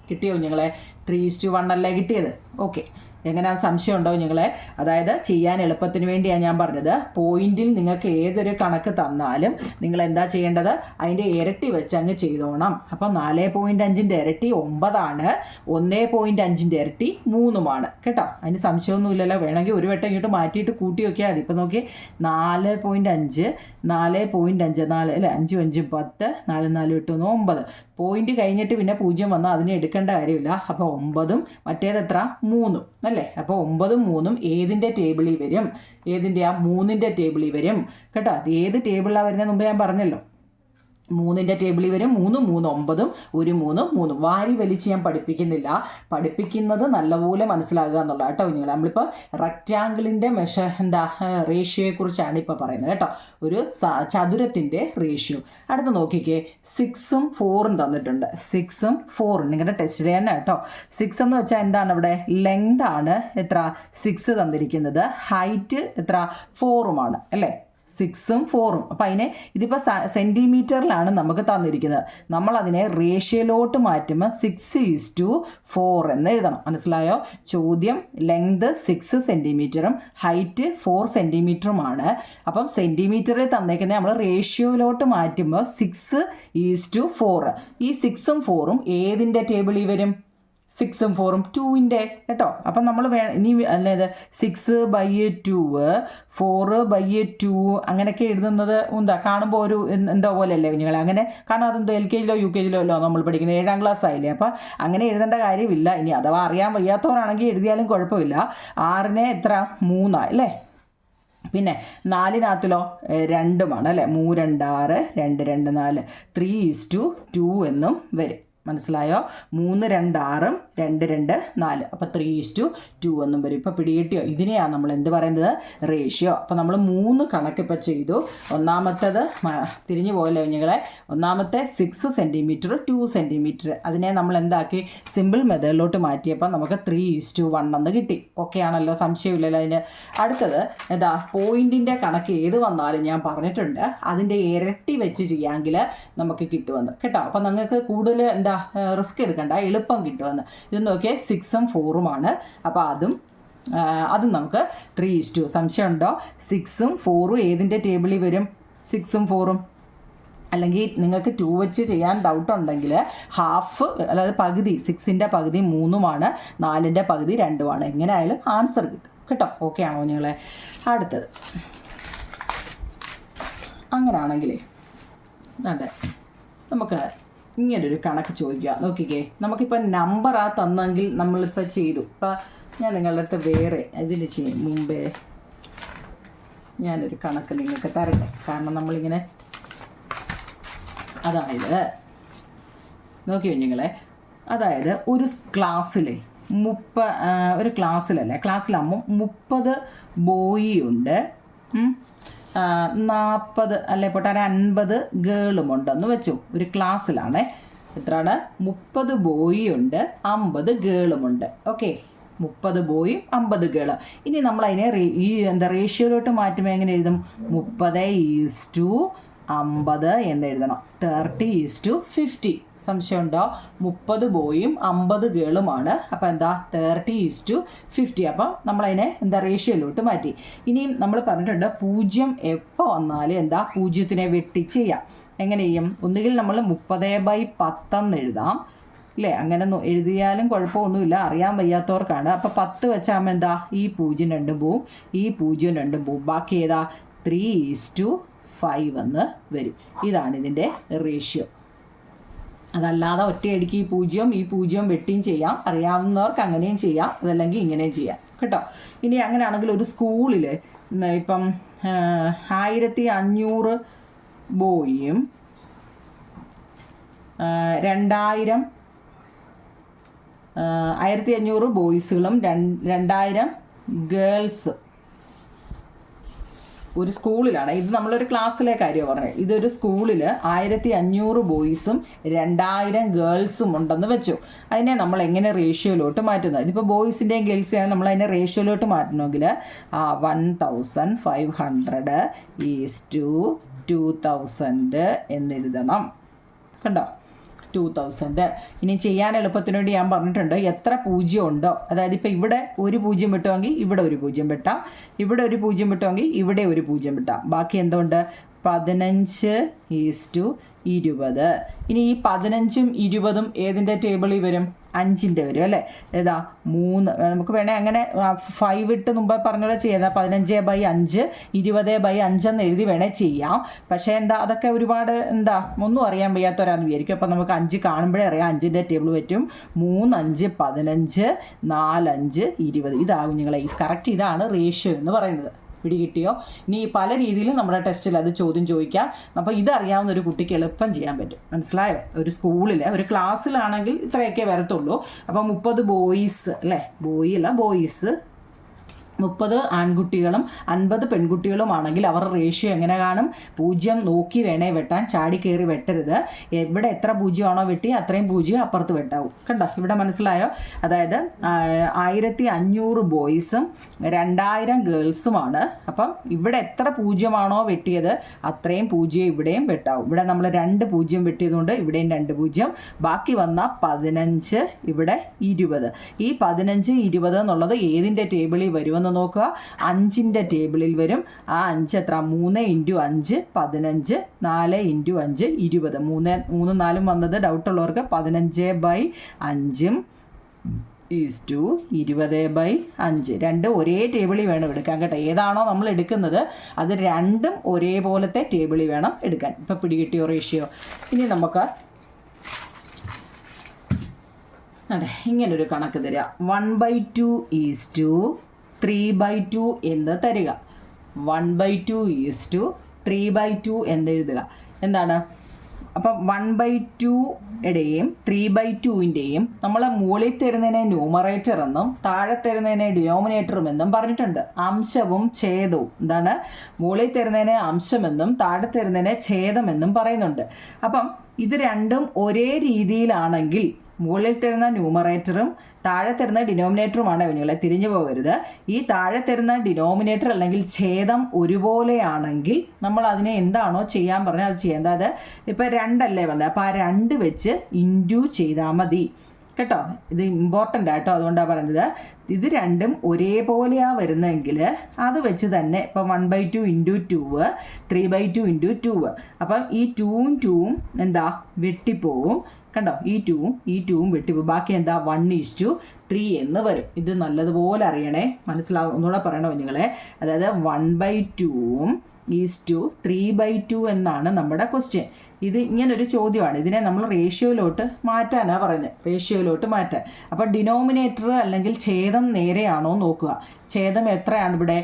കിട്ടിയോ ഞങ്ങളെ? 3:1 അല്ലേ കിട്ടിയത്? ഓക്കെ. എങ്ങനെയാ സംശയം ഉണ്ടോ നിങ്ങളെ? അതായത് ചെയ്യാൻ എളുപ്പത്തിന് വേണ്ടിയാണ് ഞാൻ പറഞ്ഞത്. പോയിന്റിൽ നിങ്ങൾക്ക് ഏതൊരു കണക്ക് തന്നാലും നിങ്ങൾ എന്താ ചെയ്യേണ്ടത്? അതിൻ്റെ ഇരട്ടി വെച്ച് അങ്ങ് ചെയ്തോണം. അപ്പം 4.5ൻ്റെ ഇരട്ടി 9, 1.5ൻ്റെ ഇരട്ടി 3 കേട്ടോ. അതിന് സംശയമൊന്നുമില്ലല്ലോ. വേണമെങ്കിൽ ഒരു വട്ടം ഇങ്ങോട്ട് മാറ്റിയിട്ട് കൂട്ടി നോക്കിയാൽ മതി. ഇപ്പം നോക്കി 4.5 4.5 4 അല്ലേ 5 5 10 4 4 8 9. പോയിന്റ് കഴിഞ്ഞിട്ട് പിന്നെ 0 വന്നാൽ അതിനെ എടുക്കേണ്ട കാര്യമില്ല. അപ്പോൾ 9ഉം മറ്റേതെത്ര 3 അല്ലേ. അപ്പോൾ 9ഉം 3ഉം ഏതിൻ്റെ ടേബിളിൽ വരും? ഏതിൻ്റെ? 3ൻ്റെ ടേബിളിൽ വരും കേട്ടോ. അത് ഏത് ടേബിളിലാണ് വരുന്നത് മുമ്പ് ഞാൻ പറഞ്ഞല്ലോ. 3ൻ്റെ ടേബിളിൽ വരും. 3 3 9ഉം 1 3 3. വാരി വലിച്ച് ഞാൻ പഠിപ്പിക്കുന്നില്ല. പഠിപ്പിക്കുന്നത് നല്ലപോലെ മനസ്സിലാകുക എന്നുള്ള കേട്ടോ. നിങ്ങൾ നമ്മളിപ്പോൾ റെക്റ്റാങ്കിളിൻ്റെ റേഷ്യോയെക്കുറിച്ചാണ് ഇപ്പോൾ പറയുന്നത് കേട്ടോ. ഒരു ചതുരത്തിൻ്റെ റേഷ്യോ. അടുത്ത് നോക്കിക്കേ, 6ഉം 4ഉം തന്നിട്ടുണ്ട്. 6ഉം 4ഉം നിങ്ങളുടെ ടെസ്റ്റ് ചെയ്യാൻ കേട്ടോ. 6 എന്ന് വെച്ചാൽ എന്താണ്? ഇവിടെ ലെങ്ത് ആണ് എത്ര 6 തന്നിരിക്കുന്നത്. ഹൈറ്റ് എത്ര 4ഉമാണ് അല്ലേ. 6ഉം 4ഉം. അപ്പം അതിനെ ഇതിപ്പോൾ സെൻറ്റിമീറ്ററിലാണ് നമുക്ക് തന്നിരിക്കുന്നത്. നമ്മളതിനെ റേഷ്യോയിലോട്ട് മാറ്റുമ്പോൾ 6:4 എന്ന് എഴുതണം. മനസ്സിലായോ? ചോദ്യം ലെങ്ത് 6 സെൻറ്റിമീറ്ററും ഹൈറ്റ് 4 സെൻറ്റിമീറ്ററുമാണ്. അപ്പം സെൻറ്റിമീറ്ററിൽ തന്നേക്കുന്നത് നമ്മൾ റേഷ്യോയിലോട്ട് മാറ്റുമ്പോൾ 6:4. ഈ 6ഉം 4ഉം ഏതിൻ്റെ ടേബിളിൽ വരും? 6ഉം 4ഉം 2ൻ്റെ കേട്ടോ. അപ്പം നമ്മൾ ഇനി അല്ലേത് 6/2 4/2 അങ്ങനെയൊക്കെ എഴുതുന്നത് എന്താ കാണുമ്പോൾ ഒരു എന്തോ പോലെ അല്ലേ കുഞ്ഞുങ്ങൾ? അങ്ങനെ കാരണം അതെന്തോ LKGയിലോ UKGയിലോ അല്ലോ നമ്മൾ പഠിക്കുന്നത്. 7ാം ക്ലാസ് ആയില്ലേ. അപ്പം അങ്ങനെ എഴുതേണ്ട കാര്യമില്ല. ഇനി അഥവാ അറിയാൻ വയ്യാത്തവരാണെങ്കിൽ എഴുതിയാലും കുഴപ്പമില്ല. 6നെ എത്ര 3 അല്ലേ. പിന്നെ 4-നകത്തിലോ 2 അല്ലേ. 3 2 6 2 2 4 3:2 എന്നും വരും. മനസ്സിലായോ? 3 2 6ഉം 2 2 4. അപ്പോൾ 3:2 എന്നും വരും. ഇപ്പോൾ പിടികിട്ടിയോ? ഇതിനെയാണ് നമ്മൾ എന്ത് പറയുന്നത്? റേഷ്യോ. അപ്പോൾ നമ്മൾ 3 കണക്കിപ്പോൾ ചെയ്തു. ഒന്നാമത്തേത് തിരിഞ്ഞു പോകല്ലേ കുഞ്ഞുങ്ങളെ. ഒന്നാമത്തെ 6 സെൻറ്റിമീറ്റർ 2 സെൻറ്റിമീറ്റർ. അതിനെ നമ്മൾ എന്താക്കി? സിമ്പിൾ മെത്തേഡിലോട്ട് മാറ്റിയപ്പോൾ നമുക്ക് 3:1 എന്ന് കിട്ടി. ഓക്കെ ആണല്ലോ? സംശയമില്ലല്ലോ അതിന്. അടുത്തത് എന്താ? പോയിന്റിൻ്റെ കണക്ക് ഏത് വന്നാലും ഞാൻ പറഞ്ഞിട്ടുണ്ട് അതിൻ്റെ ഇരട്ടി വെച്ച് ചെയ്യാമെങ്കിൽ നമുക്ക് കിട്ടുമെന്ന് കേട്ടോ. അപ്പോൾ നിങ്ങൾക്ക് കൂടുതൽ എന്താ റിസ്ക് എടുക്കണ്ട, എളുപ്പം കിട്ടുമെന്ന്. ഇത് നോക്കിയാൽ 6ഉം 4ഉമാണ്. അപ്പോൾ അതും നമുക്ക് 3:2. സംശയമുണ്ടോ? 6ഉം 4ഉം ഏതിൻ്റെ ടേബിളിൽ വരും? 6ഉം 4ഉം. അല്ലെങ്കിൽ നിങ്ങൾക്ക് 2 വെച്ച് ചെയ്യാൻ ഡൗട്ട് ഉണ്ടെങ്കിൽ ഹാഫ് അതായത് പകുതി 6ൻ്റെ പകുതി 3ഉമാണ്, 4ൻ്റെ പകുതി 2ഉമാണ്. എങ്ങനെ ആയാലും ആൻസർ കിട്ടും കേട്ടോ. ഓക്കെ ആണോ നിങ്ങളെ? അടുത്തത് അങ്ങനെയാണെങ്കിലേ അതെ നമുക്ക് ഇങ്ങനൊരു കണക്ക് ചോദിക്കുക. നോക്കിക്കേ, നമുക്കിപ്പോൾ നമ്പർ തന്നെങ്കിൽ നമ്മളിപ്പോൾ ചെയ്തു. ഇപ്പം ഞാൻ നിങ്ങളുടെ അടുത്ത് വേറെ ഇതിന് മുമ്പേ ഞാനൊരു കണക്ക് നിങ്ങൾക്ക് തരട്ടെ. കാരണം നമ്മളിങ്ങനെ അതായത് നോക്കിയോ നിങ്ങളെ, അതായത് ഒരു ക്ലാസ്സിലെ ഒരു ക്ലാസ്സിലാകുമ്പോൾ 30 ബോയി ഉണ്ട്, 40 അല്ലെ പോട്ടെ 50 ഗേളുമുണ്ടെന്ന് വെച്ചു. ഒരു ക്ലാസ്സിലാണേ. എത്രയാണ്? 30 ബോയി ഉണ്ട്, 50 ഗേളുമുണ്ട്. Okay, 30 ബോയും 50 girl. ഇനി നമ്മളതിനെ റേഷ്യോയിലോട്ട് മാറ്റുമ്പോൾ എങ്ങനെ എഴുതും? 30:50 എന്ന് എഴുതണം. 30:50 സംശയമുണ്ടോ? 30 ബോയും 50 ഗേളുമാണ്. അപ്പോൾ എന്താ 30:50. അപ്പം നമ്മളതിനെ എന്താ റേഷ്യോയിലോട്ട് മാറ്റി. ഇനിയും നമ്മൾ പറഞ്ഞിട്ടുണ്ട് 0 എപ്പോൾ വന്നാലും എന്താ 0ത്തിനെ വെട്ടി ചെയ്യാം. എങ്ങനെ ചെയ്യും? ഒന്നുകിൽ നമ്മൾ 30/10 എഴുതാം അല്ലേ? അങ്ങനെ എഴുതിയാലും കുഴപ്പമൊന്നുമില്ല, അറിയാൻ വയ്യാത്തവർക്കാണ്. അപ്പോൾ 10 വെച്ചാകുമ്പോൾ എന്താ ഈ 0 2 പോവും, ഈ 0 2 പോവും. ബാക്കി ഏതാ 3:5 എന്ന് വരും. ഇതാണ് ഇതിൻ്റെ റേഷ്യോ. അതല്ലാതെ ഒറ്റയടിക്ക് ഈ 0 വെട്ടിയും ചെയ്യാം, അറിയാവുന്നവർക്ക് അങ്ങനെയും ചെയ്യാം, അതല്ലെങ്കിൽ ഇങ്ങനെയും ചെയ്യാം കേട്ടോ. ഇനി അങ്ങനെയാണെങ്കിൽ ഒരു സ്കൂളിൽ ഇപ്പം 1500 ബോയും 1500 ബോയ്സുകളും 2000 ഗേൾസ് ഒരു സ്കൂളിലാണ്. ഇത് നമ്മളൊരു ക്ലാസ്സിലെ കാര്യമാണ് പറഞ്ഞത്. ഇതൊരു സ്കൂളിൽ 1500 ബോയ്സും 2000 ഗേൾസും ഉണ്ടെന്ന് വെച്ചു. അതിനെ നമ്മൾ എങ്ങനെ റേഷ്യോയിലോട്ട് മാറ്റുന്നത്? ഇതിപ്പോൾ ബോയ്സിൻ്റെയും ഗേൾസിനെയും നമ്മൾ അതിനെ റേഷ്യോയിലോട്ട് മാറ്റണമെങ്കിൽ 1500 2000 എന്നെഴുതണം. കണ്ടോ? 2000. ഇനി ചെയ്യാൻ എളുപ്പത്തിന് വേണ്ടി ഞാൻ പറഞ്ഞിട്ടുണ്ട് എത്ര 0 ഉണ്ടോ, അതായത് ഇപ്പോൾ ഇവിടെ ഒരു 0 വെട്ടുമെങ്കിൽ ഇവിടെ ഒരു 0 വെട്ടാം, ഇവിടെ ഒരു 0 വെട്ടുമെങ്കിൽ ഇവിടെ ഒരു 0 വെട്ടാം. ബാക്കി എന്തുകൊണ്ട്? 15:20. ഇനി ഈ 15ഉം 20ഉം ഏതിൻ്റെ ടേബിളിൽ വരും? 5ൻ്റെ വരും അല്ലേ? ഏതാ 3. നമുക്ക് വേണേൽ അങ്ങനെ 5 ഇട്ട് മുമ്പ് പറഞ്ഞ പോലെ ചെയ്യാം. 15/5 20/5 എന്ന് എഴുതി വേണേൽ ചെയ്യാം. പക്ഷേ എന്താ അതൊക്കെ ഒരുപാട് എന്താ ഒന്നും അറിയാൻ വയ്യാത്തവരാന്ന് വിചാരിക്കും. അപ്പോൾ നമുക്ക് 5 കാണുമ്പോഴേ അറിയാം 5ൻ്റെ ടേബിൾ പറ്റും. 3 5 15 4 5 20. ഇതാകും നിങ്ങളെ കറക്റ്റ്. ഇതാണ് റേഷ്യോ എന്ന് പറയുന്നത്. പിടികിട്ടിയോ? ഇനി പല രീതിയിലും നമ്മുടെ ടെസ്റ്റിൽ അത് ചോദ്യം ചോദിക്കാം. അപ്പോൾ ഇതറിയാവുന്ന ഒരു കുട്ടിക്ക് എളുപ്പം ചെയ്യാൻ പറ്റും. മനസ്സിലായോ? ഒരു സ്കൂളിൽ ഒരു ക്ലാസ്സിലാണെങ്കിൽ ഇത്രയൊക്കെ വരത്തുള്ളൂ. അപ്പോൾ 30 ബോയ്സ് അല്ലേ? ബോയ്സ് 30 ആൺകുട്ടികളും 50 പെൺകുട്ടികളുമാണെങ്കിൽ അവരുടെ റേഷ്യോ എങ്ങനെ കാണും? 0 നോക്കി വേണേ വെട്ടാൻ, ചാടി കയറി വെട്ടരുത്. ഇവിടെ എത്ര 0 ആണോ വെട്ടി അത്രയും 0 അപ്പുറത്ത് വെട്ടാവും. കണ്ടോ? ഇവിടെ മനസ്സിലായോ? അതായത് 1500 ബോയ്സും 2000 ഗേൾസുമാണ്. അപ്പം ഇവിടെ എത്ര 0 ആണോ വെട്ടിയത് അത്രയും 0 ഇവിടെയും വെട്ടാവും. ഇവിടെ നമ്മൾ 2 0 വെട്ടിയതുകൊണ്ട് ഇവിടെയും 2 0. ബാക്കി വന്ന 15 ഇവിടെ 20. ഈ 15 20 എന്നുള്ളത് ഏതിൻ്റെ ടേബിളിൽ വരുമെന്ന് നോക്കുക. 5ൻ്റെ ടേബിളിൽ വരും. ആ 5 എത്ര? 3 × 5 15, 4 × 5 20. 3 4 വന്നത് ഡൗട്ടുള്ളവർക്ക് 15/5 20/5. രണ്ടും ഒരേ ടേബിളിൽ വേണം എടുക്കാൻ കേട്ടോ. ഏതാണോ നമ്മൾ എടുക്കുന്നത് അത് രണ്ടും ഒരേപോലത്തെ ടേബിളിൽ വേണം എടുക്കാൻ. ഇപ്പം പിടികിട്ടിയോ റേഷ്യോ? ഇനി നമുക്ക് അതെ ഇങ്ങനൊരു കണക്ക് തരിക. 1/2 3/2 എന്ന് തരിക. 1/2 3/2 എന്നെഴുതുക. എന്താണ്? അപ്പം 1/2യുടെയും 3/2ൻ്റെയും നമ്മൾ മുകളിൽ തരുന്നതിനെ ന്യൂമറേറ്റർ എന്നും താഴെ തരുന്നതിനെ ഡിനോമിനേറ്ററും എന്നും പറഞ്ഞിട്ടുണ്ട്. അംശവും ഛേദവും എന്താണ്? മുകളിൽ തരുന്നതിനെ അംശമെന്നും താഴെ തരുന്നതിനെ ഛേദമെന്നും പറയുന്നുണ്ട്. അപ്പം ഇത് രണ്ടും ഒരേ രീതിയിലാണെങ്കിൽ മുകളിൽ തരുന്ന ന്യൂമറേറ്ററും താഴെ തരുന്ന ഡിനോമിനേറ്ററുമാണ് നിങ്ങളെ തിരിഞ്ഞു പോകരുത്. ഈ താഴെ തരുന്ന ഡിനോമിനേറ്റർ അല്ലെങ്കിൽ ഛേദം ഒരുപോലെയാണെങ്കിൽ നമ്മൾ അതിനെ എന്താണോ ചെയ്യാൻ പറഞ്ഞാൽ അത് ചെയ്യാം. അതായത് ഇപ്പോൾ 2 അല്ലേ വന്നത്, അപ്പോൾ ആ 2 വെച്ച് ഇൻറ്റു ചെയ്താൽ മതി കേട്ടോ. ഇത് ഇമ്പോർട്ടൻ്റ് ആയിട്ടോ, അതുകൊണ്ടാണ് പറയുന്നത്. ഇത് രണ്ടും ഒരേപോലെയാണ് വരുന്നതെങ്കിൽ അത് വെച്ച് തന്നെ ഇപ്പം 1/2 × 2 3/2 × 2. അപ്പം ഈ 2ഉം 2ഉം എന്താ വെട്ടിപ്പോവും. കണ്ടോ? ഈ 2ഉം വെട്ടിപ്പോവും. ബാക്കി എന്താ? 1:3 എന്ന് വരും. ഇത് നല്ലതുപോലെ അറിയണേ, മനസ്സിലാവും. ഒന്നുകൂടെ പറയണോ നിങ്ങളെ? അതായത് 1/2 3/2 എന്നാണ് നമ്മുടെ ക്വസ്റ്റ്യൻ. ഇത് ഇങ്ങനൊരു ചോദ്യമാണ്. ഇതിനെ നമ്മൾ റേഷ്യോയിലോട്ട് മാറ്റാനാണ് പറയുന്നത്. റേഷ്യോയിലോട്ട് മാറ്റാൻ. അപ്പോൾ ഡിനോമിനേറ്റർ അല്ലെങ്കിൽ ഛേദം നേരെയാണോ നോക്കുക. ഛേദം എത്രയാണ് ഇവിടെ?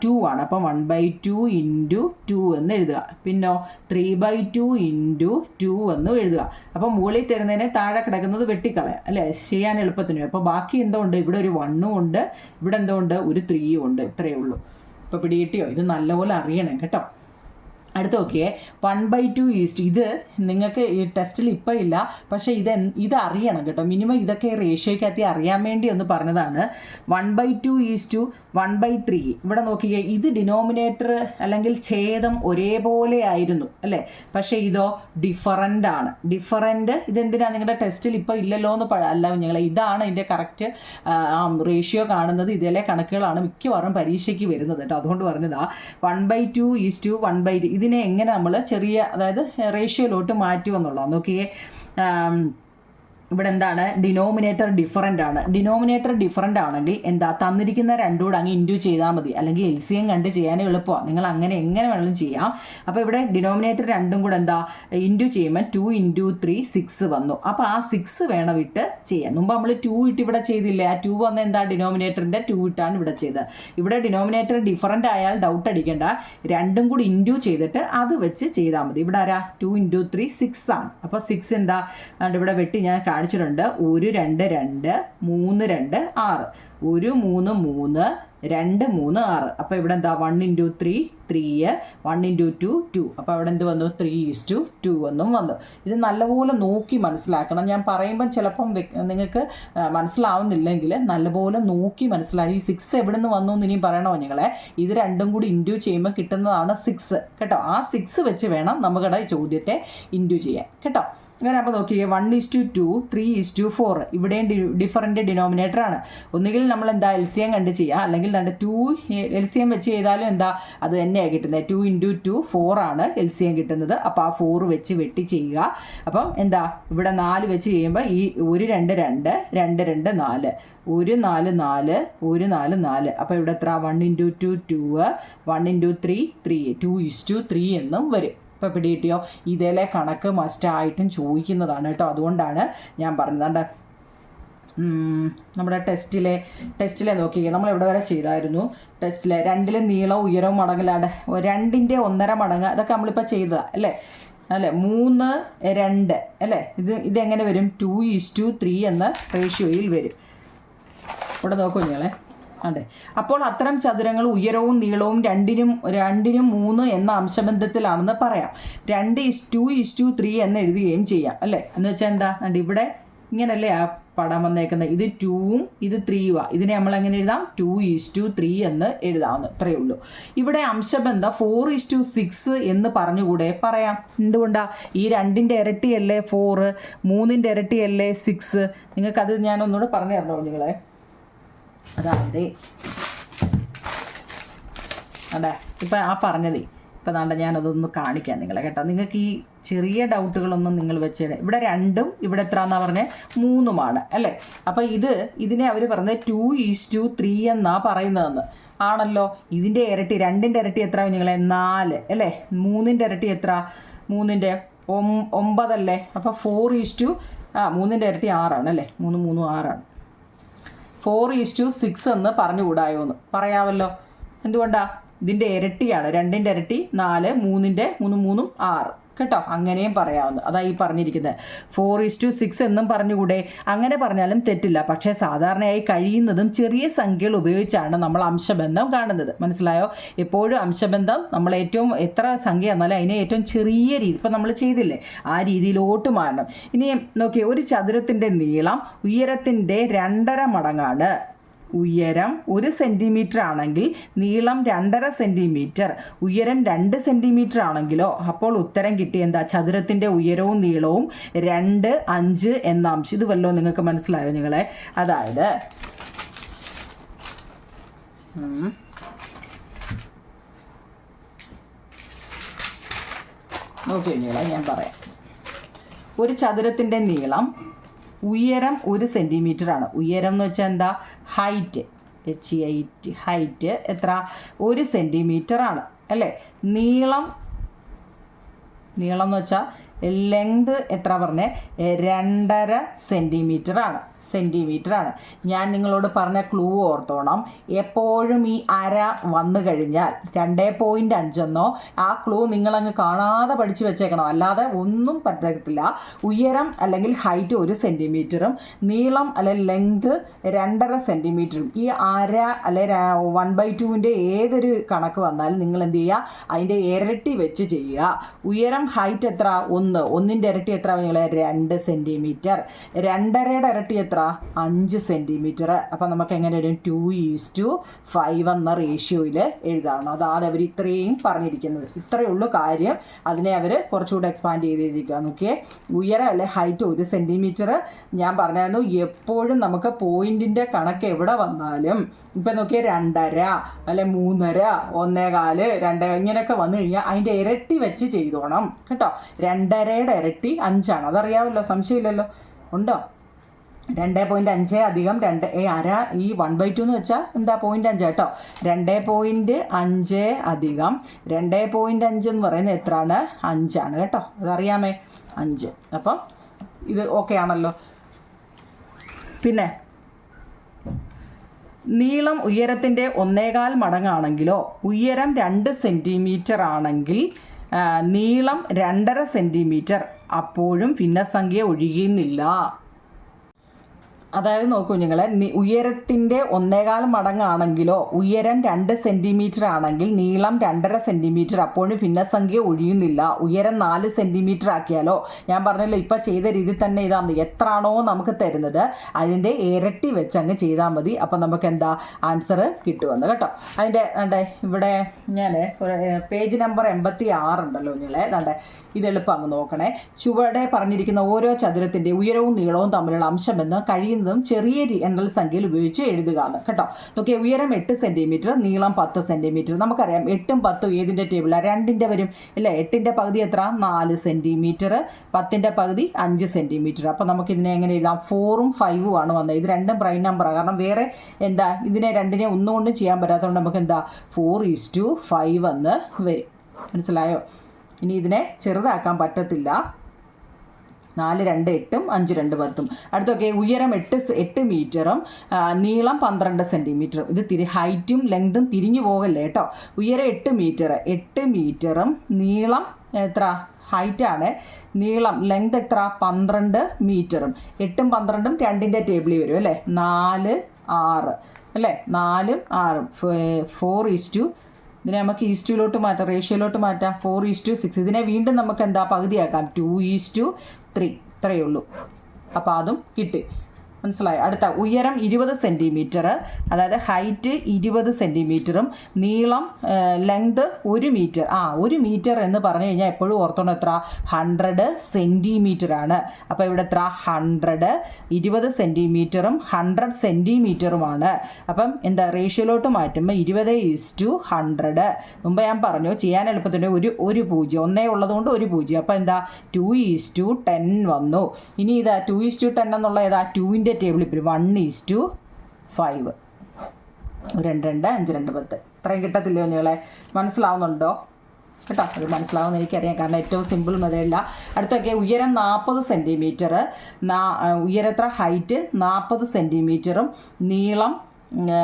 2 ആണ്. അപ്പം 1/2 × 2 എന്ന് എഴുതുക. പിന്നോ 3/2 × 2 എന്ന് എഴുതുക. അപ്പം മുകളിൽ തരുന്നതിനെ താഴെ കിടക്കുന്നത് വെട്ടിക്കളയാം അല്ലേ, ചെയ്യാൻ എളുപ്പത്തിന്. അപ്പോൾ ബാക്കി എന്തോ ഉണ്ട്? ഇവിടെ ഒരു 1ഉം ഉണ്ട്, ഇവിടെ എന്തോ ഉണ്ട്? ഒരു 3ഉം ഉണ്ട്. ഇത്രയേ ഉള്ളൂ. ഇപ്പോൾ പിടികിട്ടിയോ? ഇത് നല്ലപോലെ അറിയണം കേട്ടോ. അടുത്ത് നോക്കിയേ 1/2 ഇത് നിങ്ങൾക്ക് ഈ ടെസ്റ്റിൽ ഇപ്പോൾ ഇല്ല, പക്ഷേ ഇത് അറിയണം കേട്ടോ. മിനിമം ഇതൊക്കെ റേഷ്യോയ്ക്കകത്ത് അറിയാൻ വേണ്ടി ഒന്ന് പറഞ്ഞതാണ്. 1/2 1/3. ഇവിടെ നോക്കിയേ, ഇത് ഡിനോമിനേറ്റർ അല്ലെങ്കിൽ ഛേദം ഒരേപോലെ ആയിരുന്നു അല്ലേ, പക്ഷേ ഇതോ ഡിഫറൻ്റ് ആണ്. ഡിഫറൻറ്റ് ഇതെന്തിനാണ് നിങ്ങളുടെ ടെസ്റ്റിൽ ഇപ്പോൾ ഇല്ലല്ലോ എന്ന് അല്ല ഞങ്ങൾ, ഇതാണ് ഇതിൻ്റെ കറക്റ്റ് റേഷ്യോ കാണുന്നത്. ഇതിലെ കണക്കുകളാണ് മിക്കവാറും പരീക്ഷയ്ക്ക് വരുന്നത് കേട്ടോ, അതുകൊണ്ട് പറഞ്ഞതാണ് 1/2 1/3. ഇതിനെ എങ്ങനെ നമ്മൾ ചെറിയ, അതായത് റേഷ്യോയിലോട്ട് മാറ്റുമെന്നുള്ളത് നോക്കിയേ. ഇവിടെ എന്താണ്, ഡിനോമിനേറ്റർ ഡിഫറൻ്റ് ആണ്. ഡിനോമിനേറ്റർ ഡിഫറൻ്റ് ആണെങ്കിൽ എന്താ, തന്നിരിക്കുന്ന രണ്ടും കൂടെ അങ്ങ് ഇൻറ്റു ചെയ്താൽ മതി, അല്ലെങ്കിൽ LCM കണ്ട് ചെയ്യാൻ എളുപ്പമാണ്. നിങ്ങൾ അങ്ങനെ എങ്ങനെ വേണമെങ്കിലും ചെയ്യാം. അപ്പോൾ ഇവിടെ ഡിനോമിനേറ്റർ രണ്ടും കൂടെ എന്താ ഇൻറ്റു ചെയ്യുമ്പോൾ 2 × 3 6 വന്നു. അപ്പോൾ ആ 6 വേണം ഇട്ട് ചെയ്യാൻ. മുമ്പ് നമ്മൾ 2 ഇട്ട് ഇവിടെ ചെയ്തില്ലേ, ആ 2 വന്ന എന്താ, ഡിനോമിനേറ്ററിൻ്റെ 2 ഇട്ടാണ് ഇവിടെ ചെയ്തത്. ഇവിടെ ഡിനോമിനേറ്റർ ഡിഫറൻ്റ് ആയാൽ ഡൗട്ട് അടിക്കേണ്ട, രണ്ടും കൂടി ഇൻറ്റു ചെയ്തിട്ട് അത് വെച്ച് ചെയ്താൽ മതി. ഇവിടെ ആരാ 2 × 3 6 ആണ്. അപ്പോൾ 6 എന്താ ഇവിടെ വെട്ടി ഞാൻ കാണിച്ചിട്ടുണ്ട്. 1 2 2 3 2 6, 1 3 3 2 3 6. അപ്പോൾ ഇവിടെ എന്താ 1 × 3 3, 1 × 2 2. അപ്പോൾ അവിടെ എന്ത് വന്നു, 3:2 എന്നും വന്നു. ഇത് നല്ലപോലെ നോക്കി മനസ്സിലാക്കണം. ഞാൻ പറയുമ്പം ചിലപ്പം നിങ്ങൾക്ക് മനസ്സിലാവുന്നില്ലെങ്കിൽ നല്ലപോലെ നോക്കി മനസ്സിലാക്കി. ഈ 6 എവിടെ നിന്ന് വന്നു എന്ന് ഇനിയും പറയണോ നിങ്ങളെ. ഇത് രണ്ടും കൂടി ഇൻറ്റു ചെയ്യുമ്പോൾ കിട്ടുന്നതാണ് 6 കേട്ടോ. ആ 6 വെച്ച് വേണം നമ്മുടെ ചോദ്യത്തെ ഇൻറ്റു ചെയ്യാൻ കേട്ടോ. അങ്ങനെ അപ്പോൾ നോക്കിയേ, 1:2 3:4. ഇവിടെയും ഡിഫറൻറ്റ് ഡിനോമിനേറ്റർ ആണ്. ഒന്നുകിൽ നമ്മൾ എന്താ LCM കണ്ട് ചെയ്യുക, അല്ലെങ്കിൽ 2 LCM വെച്ച് ചെയ്താലും എന്താ അത് തന്നെയാണ് കിട്ടുന്നത്. 2 × 2 4 ആണ് LCM കിട്ടുന്നത്. അപ്പോൾ ആ 4 വെച്ച് വെട്ടി ചെയ്യുക. അപ്പം എന്താ ഇവിടെ 4 വെച്ച് ചെയ്യുമ്പോൾ ഈ 1 2 2 2 2 4, 1 4 4 1 4 4. അപ്പോൾ ഇവിടെ എത്ര, 1 × 2 2, 1 × 3 3, 2:3 എന്നും വരും. ഇപ്പോൾ പിടികിട്ടിയോ. ഇതിലെ കണക്ക് മസ്റ്റായിട്ടും ചോദിക്കുന്നതാണ് കേട്ടോ, അതുകൊണ്ടാണ് ഞാൻ പറഞ്ഞത്. നമ്മുടെ ടെസ്റ്റിലെ നോക്കിയേ, നമ്മൾ എവിടെ വരെ ചെയ്തായിരുന്നു ടെസ്റ്റിലെ 2 നീളവും ഉയരവും മടങ്ങിലാണ് 2ൻ്റെ 1.5 മടങ്ങ്. അതൊക്കെ നമ്മളിപ്പോൾ ചെയ്തതാണ് അല്ലേ 3 2 അല്ലേ. ഇതെങ്ങനെ വരും, 2:3 എന്ന റേഷ്യോയിൽ വരും. ഇവിടെ നോക്കൂ ഞങ്ങളെ, അതെ. അപ്പോൾ അത്തരം ചതുരങ്ങൾ ഉയരവും നീളവും രണ്ടിനും 3 എന്ന അംശബന്ധത്തിലാണെന്ന് പറയാം. 2:3 എന്ന് എഴുതുകയും ചെയ്യാം അല്ലേ. എന്ന് വെച്ചാൽ എന്താ, ഇവിടെ ഇങ്ങനല്ലേ ആ പടം വന്നേക്കുന്നത്. ഇത് 2ഉം ഇത് 3ഉമാണ്. ഇതിനെ നമ്മൾ എങ്ങനെ എഴുതാം, 2:3 എന്ന് എഴുതാവുന്നു. ഇത്രയേ ഉള്ളൂ. ഇവിടെ അംശബന്ധം 4:6 എന്ന് പറഞ്ഞുകൂടെ പറയാം. എന്തുകൊണ്ടാണ്, ഈ 2ൻ്റെ ഇരട്ടിയല്ലേ 4, 3ൻ്റെ ഇരട്ടിയല്ലേ 6. നിങ്ങൾക്കത് ഞാനൊന്നുകൂടെ പറഞ്ഞു തരണോ നിങ്ങളെ. അതായത് അതെ, ഇപ്പം ആ പറഞ്ഞതേ, ഇപ്പം താണ്ട ഞാനതൊന്ന് കാണിക്കാം നിങ്ങളെ കേട്ടോ. നിങ്ങൾക്ക് ഈ ചെറിയ ഡൗട്ടുകളൊന്നും നിങ്ങൾ വെച്ചേടെ. ഇവിടെ 2ഉം ഇവിടെ എത്ര എന്നാണ് പറഞ്ഞത്, 3ഉമാണ് അല്ലേ. അപ്പോൾ ഇതിനെ അവർ പറഞ്ഞത് 2:3 എന്നാണ് പറയുന്നതെന്ന് ആണല്ലോ. ഇതിൻ്റെ ഇരട്ടി, 2ൻ്റെ ഇരട്ടി എത്ര നിങ്ങളെ, 4 അല്ലേ. 3ൻ്റെ ഇരട്ടി എത്ര, 3ൻ്റെ 9 അല്ലേ. അപ്പോൾ 3ൻ്റെ ഇരട്ടി 6 ആണ് അല്ലേ. 3 3 6 ആണ്. 4:6 എന്ന് പറഞ്ഞുകൂടായോ എന്ന് പറയാമല്ലോ. എന്തുകൊണ്ടാണ്, ഇതിൻ്റെ ഇരട്ടിയാണ്. 2ൻ്റെ ഇരട്ടി 4, 3ൻ്റെ 3 3 6 കേട്ടോ. അങ്ങനെയും പറയാവുന്നു. അതാ ഈ പറഞ്ഞിരിക്കുന്നത്. 4:6 എന്നും പറഞ്ഞുകൂടെ. അങ്ങനെ പറഞ്ഞാലും തെറ്റില്ല. പക്ഷേ സാധാരണയായി കഴിയുന്നതും ചെറിയ സംഖ്യകൾ ഉപയോഗിച്ചാണ് നമ്മൾ അംശബന്ധം കാണുന്നത്. മനസ്സിലായോ. എപ്പോഴും അംശബന്ധം നമ്മൾ ഏറ്റവും എത്ര സംഖ്യ എന്നാലും അതിനെ ഏറ്റവും ചെറിയ രീതി, ഇപ്പം നമ്മൾ ചെയ്തില്ലേ ആ രീതിയിലോട്ട് മാറണം. ഇനി നോക്കിയേ, ഒരു ചതുരത്തിൻ്റെ നീളം ഉയരത്തിൻ്റെ 2.5 മടങ്ങാണ്. ഉയരം 1 സെൻറ്റിമീറ്റർ ആണെങ്കിൽ നീളം 2.5 സെൻറ്റിമീറ്റർ, ഉയരം 2 സെൻറ്റിമീറ്റർ ആണെങ്കിലോ. അപ്പോൾ ഉത്തരം കിട്ടിയ എന്താ, ചതുരത്തിൻ്റെ ഉയരവും നീളവും 2 5 എന്ന അംശം. ഇത് വല്ലോ നിങ്ങൾക്ക് മനസ്സിലായോ നിങ്ങളെ. അതായത് നോക്കിയോ നിങ്ങളെ, ഞാൻ പറയാം. ഒരു ചതുരത്തിൻ്റെ നീളം, ഉയരം 1 സെൻറ്റിമീറ്റർ ആണ്. ഉയരം എന്ന് വെച്ചാൽ എന്താ, ഹൈറ്റ്, ഹൈറ്റ് എത്ര, 1 സെൻറ്റിമീറ്റർ ആണ് അല്ലേ. നീളം എന്ന് വെച്ചാൽ ലെങ്ത് എത്ര പറഞ്ഞേ 2.5 സെൻറ്റിമീറ്ററാണ്. ഞാൻ നിങ്ങളോട് പറഞ്ഞ ക്ലൂ ഓർത്തോണം. എപ്പോഴും ഈ അര വന്നു കഴിഞ്ഞാൽ 2.5 ആ ക്ലൂ നിങ്ങളങ്ങ് കാണാതെ പഠിച്ചു വെച്ചേക്കണം, അല്ലാതെ ഒന്നും പറ്റത്തില്ല. ഉയരം അല്ലെങ്കിൽ ഹൈറ്റ് 1 സെൻറ്റിമീറ്ററും നീളം അല്ലെങ്കിൽ ലെങ്ത് 2.5 സെൻറ്റിമീറ്ററും ഈ അര അല്ലെ 1/2 ഏതൊരു കണക്ക് വന്നാലും നിങ്ങൾ എന്ത് ചെയ്യുക, അതിൻ്റെ ഇരട്ടി വെച്ച് ചെയ്യുക. ഉയരം ഹൈറ്റ് എത്ര 1 ഇരട്ടി എത്ര നിങ്ങൾ 2 സെൻറ്റിമീറ്റർ, 2.5 ഇരട്ടി എത്ര 5 സെൻറ്റിമീറ്റർ. അപ്പം നമുക്ക് എങ്ങനെ വരും 2:5 എന്ന റേഷ്യോയിൽ എഴുതാണം. അതാണ് അവർ ഇത്രയും പറഞ്ഞിരിക്കുന്നത്. ഇത്രയേ ഉള്ളൂ കാര്യം. അതിനെ അവർ കുറച്ചുകൂടെ എക്സ്പാൻഡ് ചെയ്തിരിക്കുക. നോക്കിയേ, ഉയരം അല്ലെ ഹൈറ്റ് 1 സെൻറ്റിമീറ്റർ. ഞാൻ പറഞ്ഞായിരുന്നു എപ്പോഴും നമുക്ക് പോയിന്റിൻ്റെ കണക്ക് എവിടെ വന്നാലും ഇപ്പം നോക്കിയാൽ 2.5 അല്ലെ 3.5 1.25 2 ഇങ്ങനെയൊക്കെ വന്നു കഴിഞ്ഞാൽ അതിൻ്റെ ഇരട്ടി വെച്ച് ചെയ്തോണം കേട്ടോ. 2.5 ഇരട്ടി 5 അതറിയാമല്ലോ, സംശയമില്ലല്ലോ, ഉണ്ടോ? 2.5 അധികം 2 അര ഈ 1/2 എന്ന് വെച്ചാൽ എന്താ 0.5 കേട്ടോ. 2.5 അധികം 2.5 എന്ന് പറയുന്നത് എത്രയാണ് 5 കേട്ടോ. അതറിയാമേ 5. അപ്പം ഇത് ഓക്കെ ആണല്ലോ. പിന്നെ നീളം ഉയരത്തിൻ്റെ 1.25 മടങ്ങാണെങ്കിലോ ഉയരം 2 സെൻറ്റിമീറ്റർ ആണെങ്കിൽ നീളം 2.5 സെൻറ്റിമീറ്റർ, അപ്പോഴും ഭിന്നസംഖ്യ ഒഴിയുന്നില്ല. അതായത് നോക്കൂ നിങ്ങൾ, ഉയരത്തിൻ്റെ 1.25 മടങ്ങാണെങ്കിലോ ഉയരം 2 സെൻറ്റിമീറ്റർ ആണെങ്കിൽ നീളം 2.5 സെൻറ്റിമീറ്റർ, അപ്പോഴും ഭിന്നസംഖ്യ ഒഴിയുന്നില്ല. ഉയരം 4 സെൻറ്റിമീറ്റർ ആക്കിയാലോ, ഞാൻ പറഞ്ഞല്ലോ ഇപ്പം ചെയ്ത രീതി തന്നെ ഇതാ മതി. എത്രയാണോ നമുക്ക് തരുന്നത് അതിൻ്റെ ഇരട്ടി വെച്ച് അങ്ങ് ചെയ്താൽ മതി. അപ്പം നമുക്ക് എന്താ ആൻസർ കിട്ടുമെന്ന് കേട്ടോ. അതിൻ്റെ ഇവിടെ ഞാൻ പേജ് നമ്പർ 86 ഉണ്ടല്ലോ നിങ്ങളെ, ഇത് എളുപ്പം അങ്ങ് നോക്കണേ. ചുവടെ പറഞ്ഞിരിക്കുന്ന ഓരോ ചതുരത്തിൻ്റെ ഉയരവും നീളവും തമ്മിലുള്ള അംശബന്ധം കഴിയുന്നതും ചെറിയ എണ്ണൽ സംഖ്യയിൽ ഉപയോഗിച്ച് എഴുതുക കേട്ടോ. നോക്കിയാൽ ഉയരം 8 സെൻറ്റിമീറ്റർ, നീളം 10 സെൻറ്റിമീറ്റർ. നമുക്കറിയാം 8ഉം 10ഉം ഏതിൻ്റെ ടേബിളാണ്? 2ൻ്റെ വരും അല്ലേ. 8ൻ്റെ പകുതി എത്ര 4 സെൻറ്റിമീറ്റർ, 10ൻ്റെ പകുതി 5 സെൻറ്റിമീറ്റർ. അപ്പോൾ നമുക്കിതിനെ എങ്ങനെ എഴുതാം? 4ഉം 5ഉം ആണ് വന്നത്. ഇത് രണ്ടും പ്രൈം നമ്പറാണ്. കാരണം വേറെ എന്താ ഇതിനെ രണ്ടിനെ ഒന്നുകൊണ്ടും ചെയ്യാൻ പറ്റാത്തതുകൊണ്ട് നമുക്ക് എന്താ 4:5 എന്ന് വരും. മനസ്സിലായോ? ഇനി ഇതിനെ ചെറുതാക്കാൻ പറ്റത്തില്ല. 4 2 8ഉം 5 2 10ഉം. അടുത്തൊക്കെ ഉയരം 8 മീറ്ററും നീളം 12 സെൻറ്റിമീറ്ററും. ഇത് ഹൈറ്റും ലെങ്തും തിരിഞ്ഞു പോകല്ലേ കേട്ടോ. ഉയരം 8 മീറ്ററും നീളം എത്ര ഹൈറ്റാണ്, നീളം ലെങ്ത് എത്ര 12 മീറ്ററും. 8ഉം 12ഉം 2ൻ്റെ ടേബിളിൽ വരും അല്ലേ. 4 6 അല്ലേ, 4ഉം 6ഉം 4:, ഇതിനെ നമുക്ക് ഈസ്റ്റുലോട്ട് മാറ്റാം, റേഷ്യോയിലോട്ട് മാറ്റാം. 4:6. ഇതിനെ വീണ്ടും നമുക്ക് എന്താ പകുതിയാക്കാം, 2:3. ഇത്രയേ ഉള്ളൂ. അപ്പോൾ അതും കിട്ടി. മനസ്സിലായോ? അടുത്ത ഉയരം 20 സെൻറ്റിമീറ്റർ, അതായത് ഹൈറ്റ് 20 സെൻറ്റിമീറ്ററും നീളം ലെങ്ത് 1 മീറ്റർ. 1 മീറ്റർ എന്ന് പറഞ്ഞു കഴിഞ്ഞാൽ എപ്പോഴും ഓർത്തോണം എത്ര 100 സെൻറ്റിമീറ്ററാണ്. അപ്പോൾ ഇവിടെ എത്ര 100, 20 സെൻറ്റിമീറ്ററും 100 സെൻറ്റിമീറ്ററുമാണ്. അപ്പം എന്താ റേഷ്യോയിലോട്ട് മാറ്റുമ്പോൾ 20:100. മുമ്പ് ഞാൻ പറഞ്ഞു ചെയ്യാൻ എളുപ്പത്തിന് ഒരു 0 ഒന്നേ ഉള്ളതുകൊണ്ട് 1 0. അപ്പോൾ എന്താ 2:10 വന്നു. ഇനി ഇതാ 2:10 എന്നുള്ള ഏതാ 2ൻ്റെ ടേബിളിൽ ഇപ്പോൾ 1:5. 2 2 5 2 10. ഇത്രയും കിട്ടത്തില്ലയോ നിങ്ങളെ? മനസ്സിലാവുന്നുണ്ടോ കേട്ടോ? അത് മനസ്സിലാവുമെന്ന് എനിക്കറിയാം, കാരണം ഏറ്റവും സിമ്പിൾ മെത്തേഡില്ല. അടുത്തൊക്കെ ഉയരം 40 സെൻറ്റിമീറ്റർ, ഉയരത്ര ഹൈറ്റ് 40 സെൻറ്റിമീറ്ററും നീളം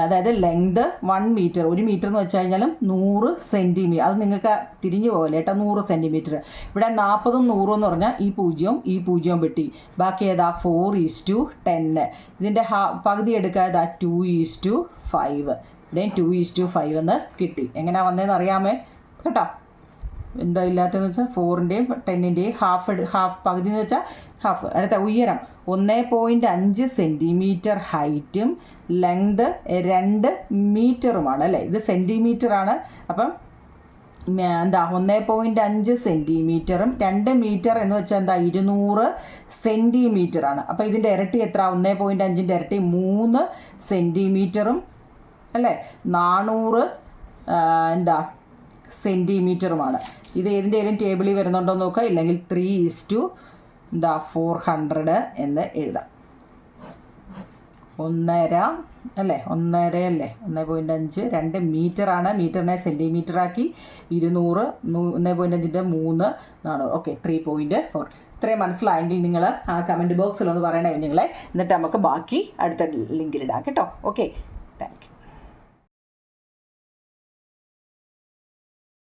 അതായത് ലെങ്ത് 1 മീറ്റർ. 1 മീറ്റർ എന്ന് വെച്ച് കഴിഞ്ഞാലും 100 സെൻറ്റിമീറ്റർ. അത് നിങ്ങൾക്ക് തിരിഞ്ഞു പോകല്ലേ കേട്ടോ. 100 സെൻറ്റിമീറ്റർ. ഇവിടെ 40ഉം 100 എന്ന് പറഞ്ഞാൽ ഈ 0 വെട്ടി. ബാക്കി ഏതാ 4:10. ഇതിൻ്റെ പകുതി എടുക്കുക ഏതാ 2:5. ഇവിടെയും 2:5 എന്ന് കിട്ടി. എങ്ങനെയാണ് വന്നതെന്ന് അറിയാമേ കേട്ടോ. എന്താ ഇല്ലാത്തതെന്ന് വെച്ചാൽ 4ൻ്റെയും 10ൻ്റെയും ഹാഫ് പകുതി എന്ന് വെച്ചാൽ ഹാഫ്. അടുത്ത ഉയരം 1.5 സെൻറ്റിമീറ്റർ ഹൈറ്റും ലെങ്ത് 2 മീറ്ററുമാണ് അല്ലേ. ഇത് സെൻറ്റിമീറ്ററാണ്. അപ്പം എന്താ 1.5 സെൻറ്റിമീറ്ററും 2 മീറ്റർ എന്ന് വെച്ചാൽ എന്താ 200 സെൻറ്റിമീറ്ററാണ്. അപ്പോൾ ഇതിൻ്റെ ഇരട്ടി എത്ര? 1.5ൻ്റെ ഇരട്ടി 3 സെൻറ്റിമീറ്ററും അല്ലേ 400 എന്താ സെൻറ്റിമീറ്ററുമാണ്. ഇത് ഏതിൻ്റെയും ടേബിളിൽ വരുന്നുണ്ടോ എന്ന് നോക്കുക. ഇല്ലെങ്കിൽ 3:400 എന്ന് എഴുതാം. 1.5 അല്ലേ 1.5 അല്ലേ 1.5 2 മീറ്ററാണ്. മീറ്ററിനെ സെൻറ്റിമീറ്ററാക്കി 200 1.5ൻ്റെ 3 എന്നാണ്. ഓക്കെ 3.4. ഇത്രയും മനസ്സിലായെങ്കിൽ നിങ്ങൾ ആ കമൻറ്റ് ബോക്സിലൊന്ന് പറയണേ കുഞ്ഞുങ്ങളെ. എന്നിട്ട് നമുക്ക് ബാക്കി അടുത്ത ലിങ്കിലിടാം കേട്ടോ. Okay thank you.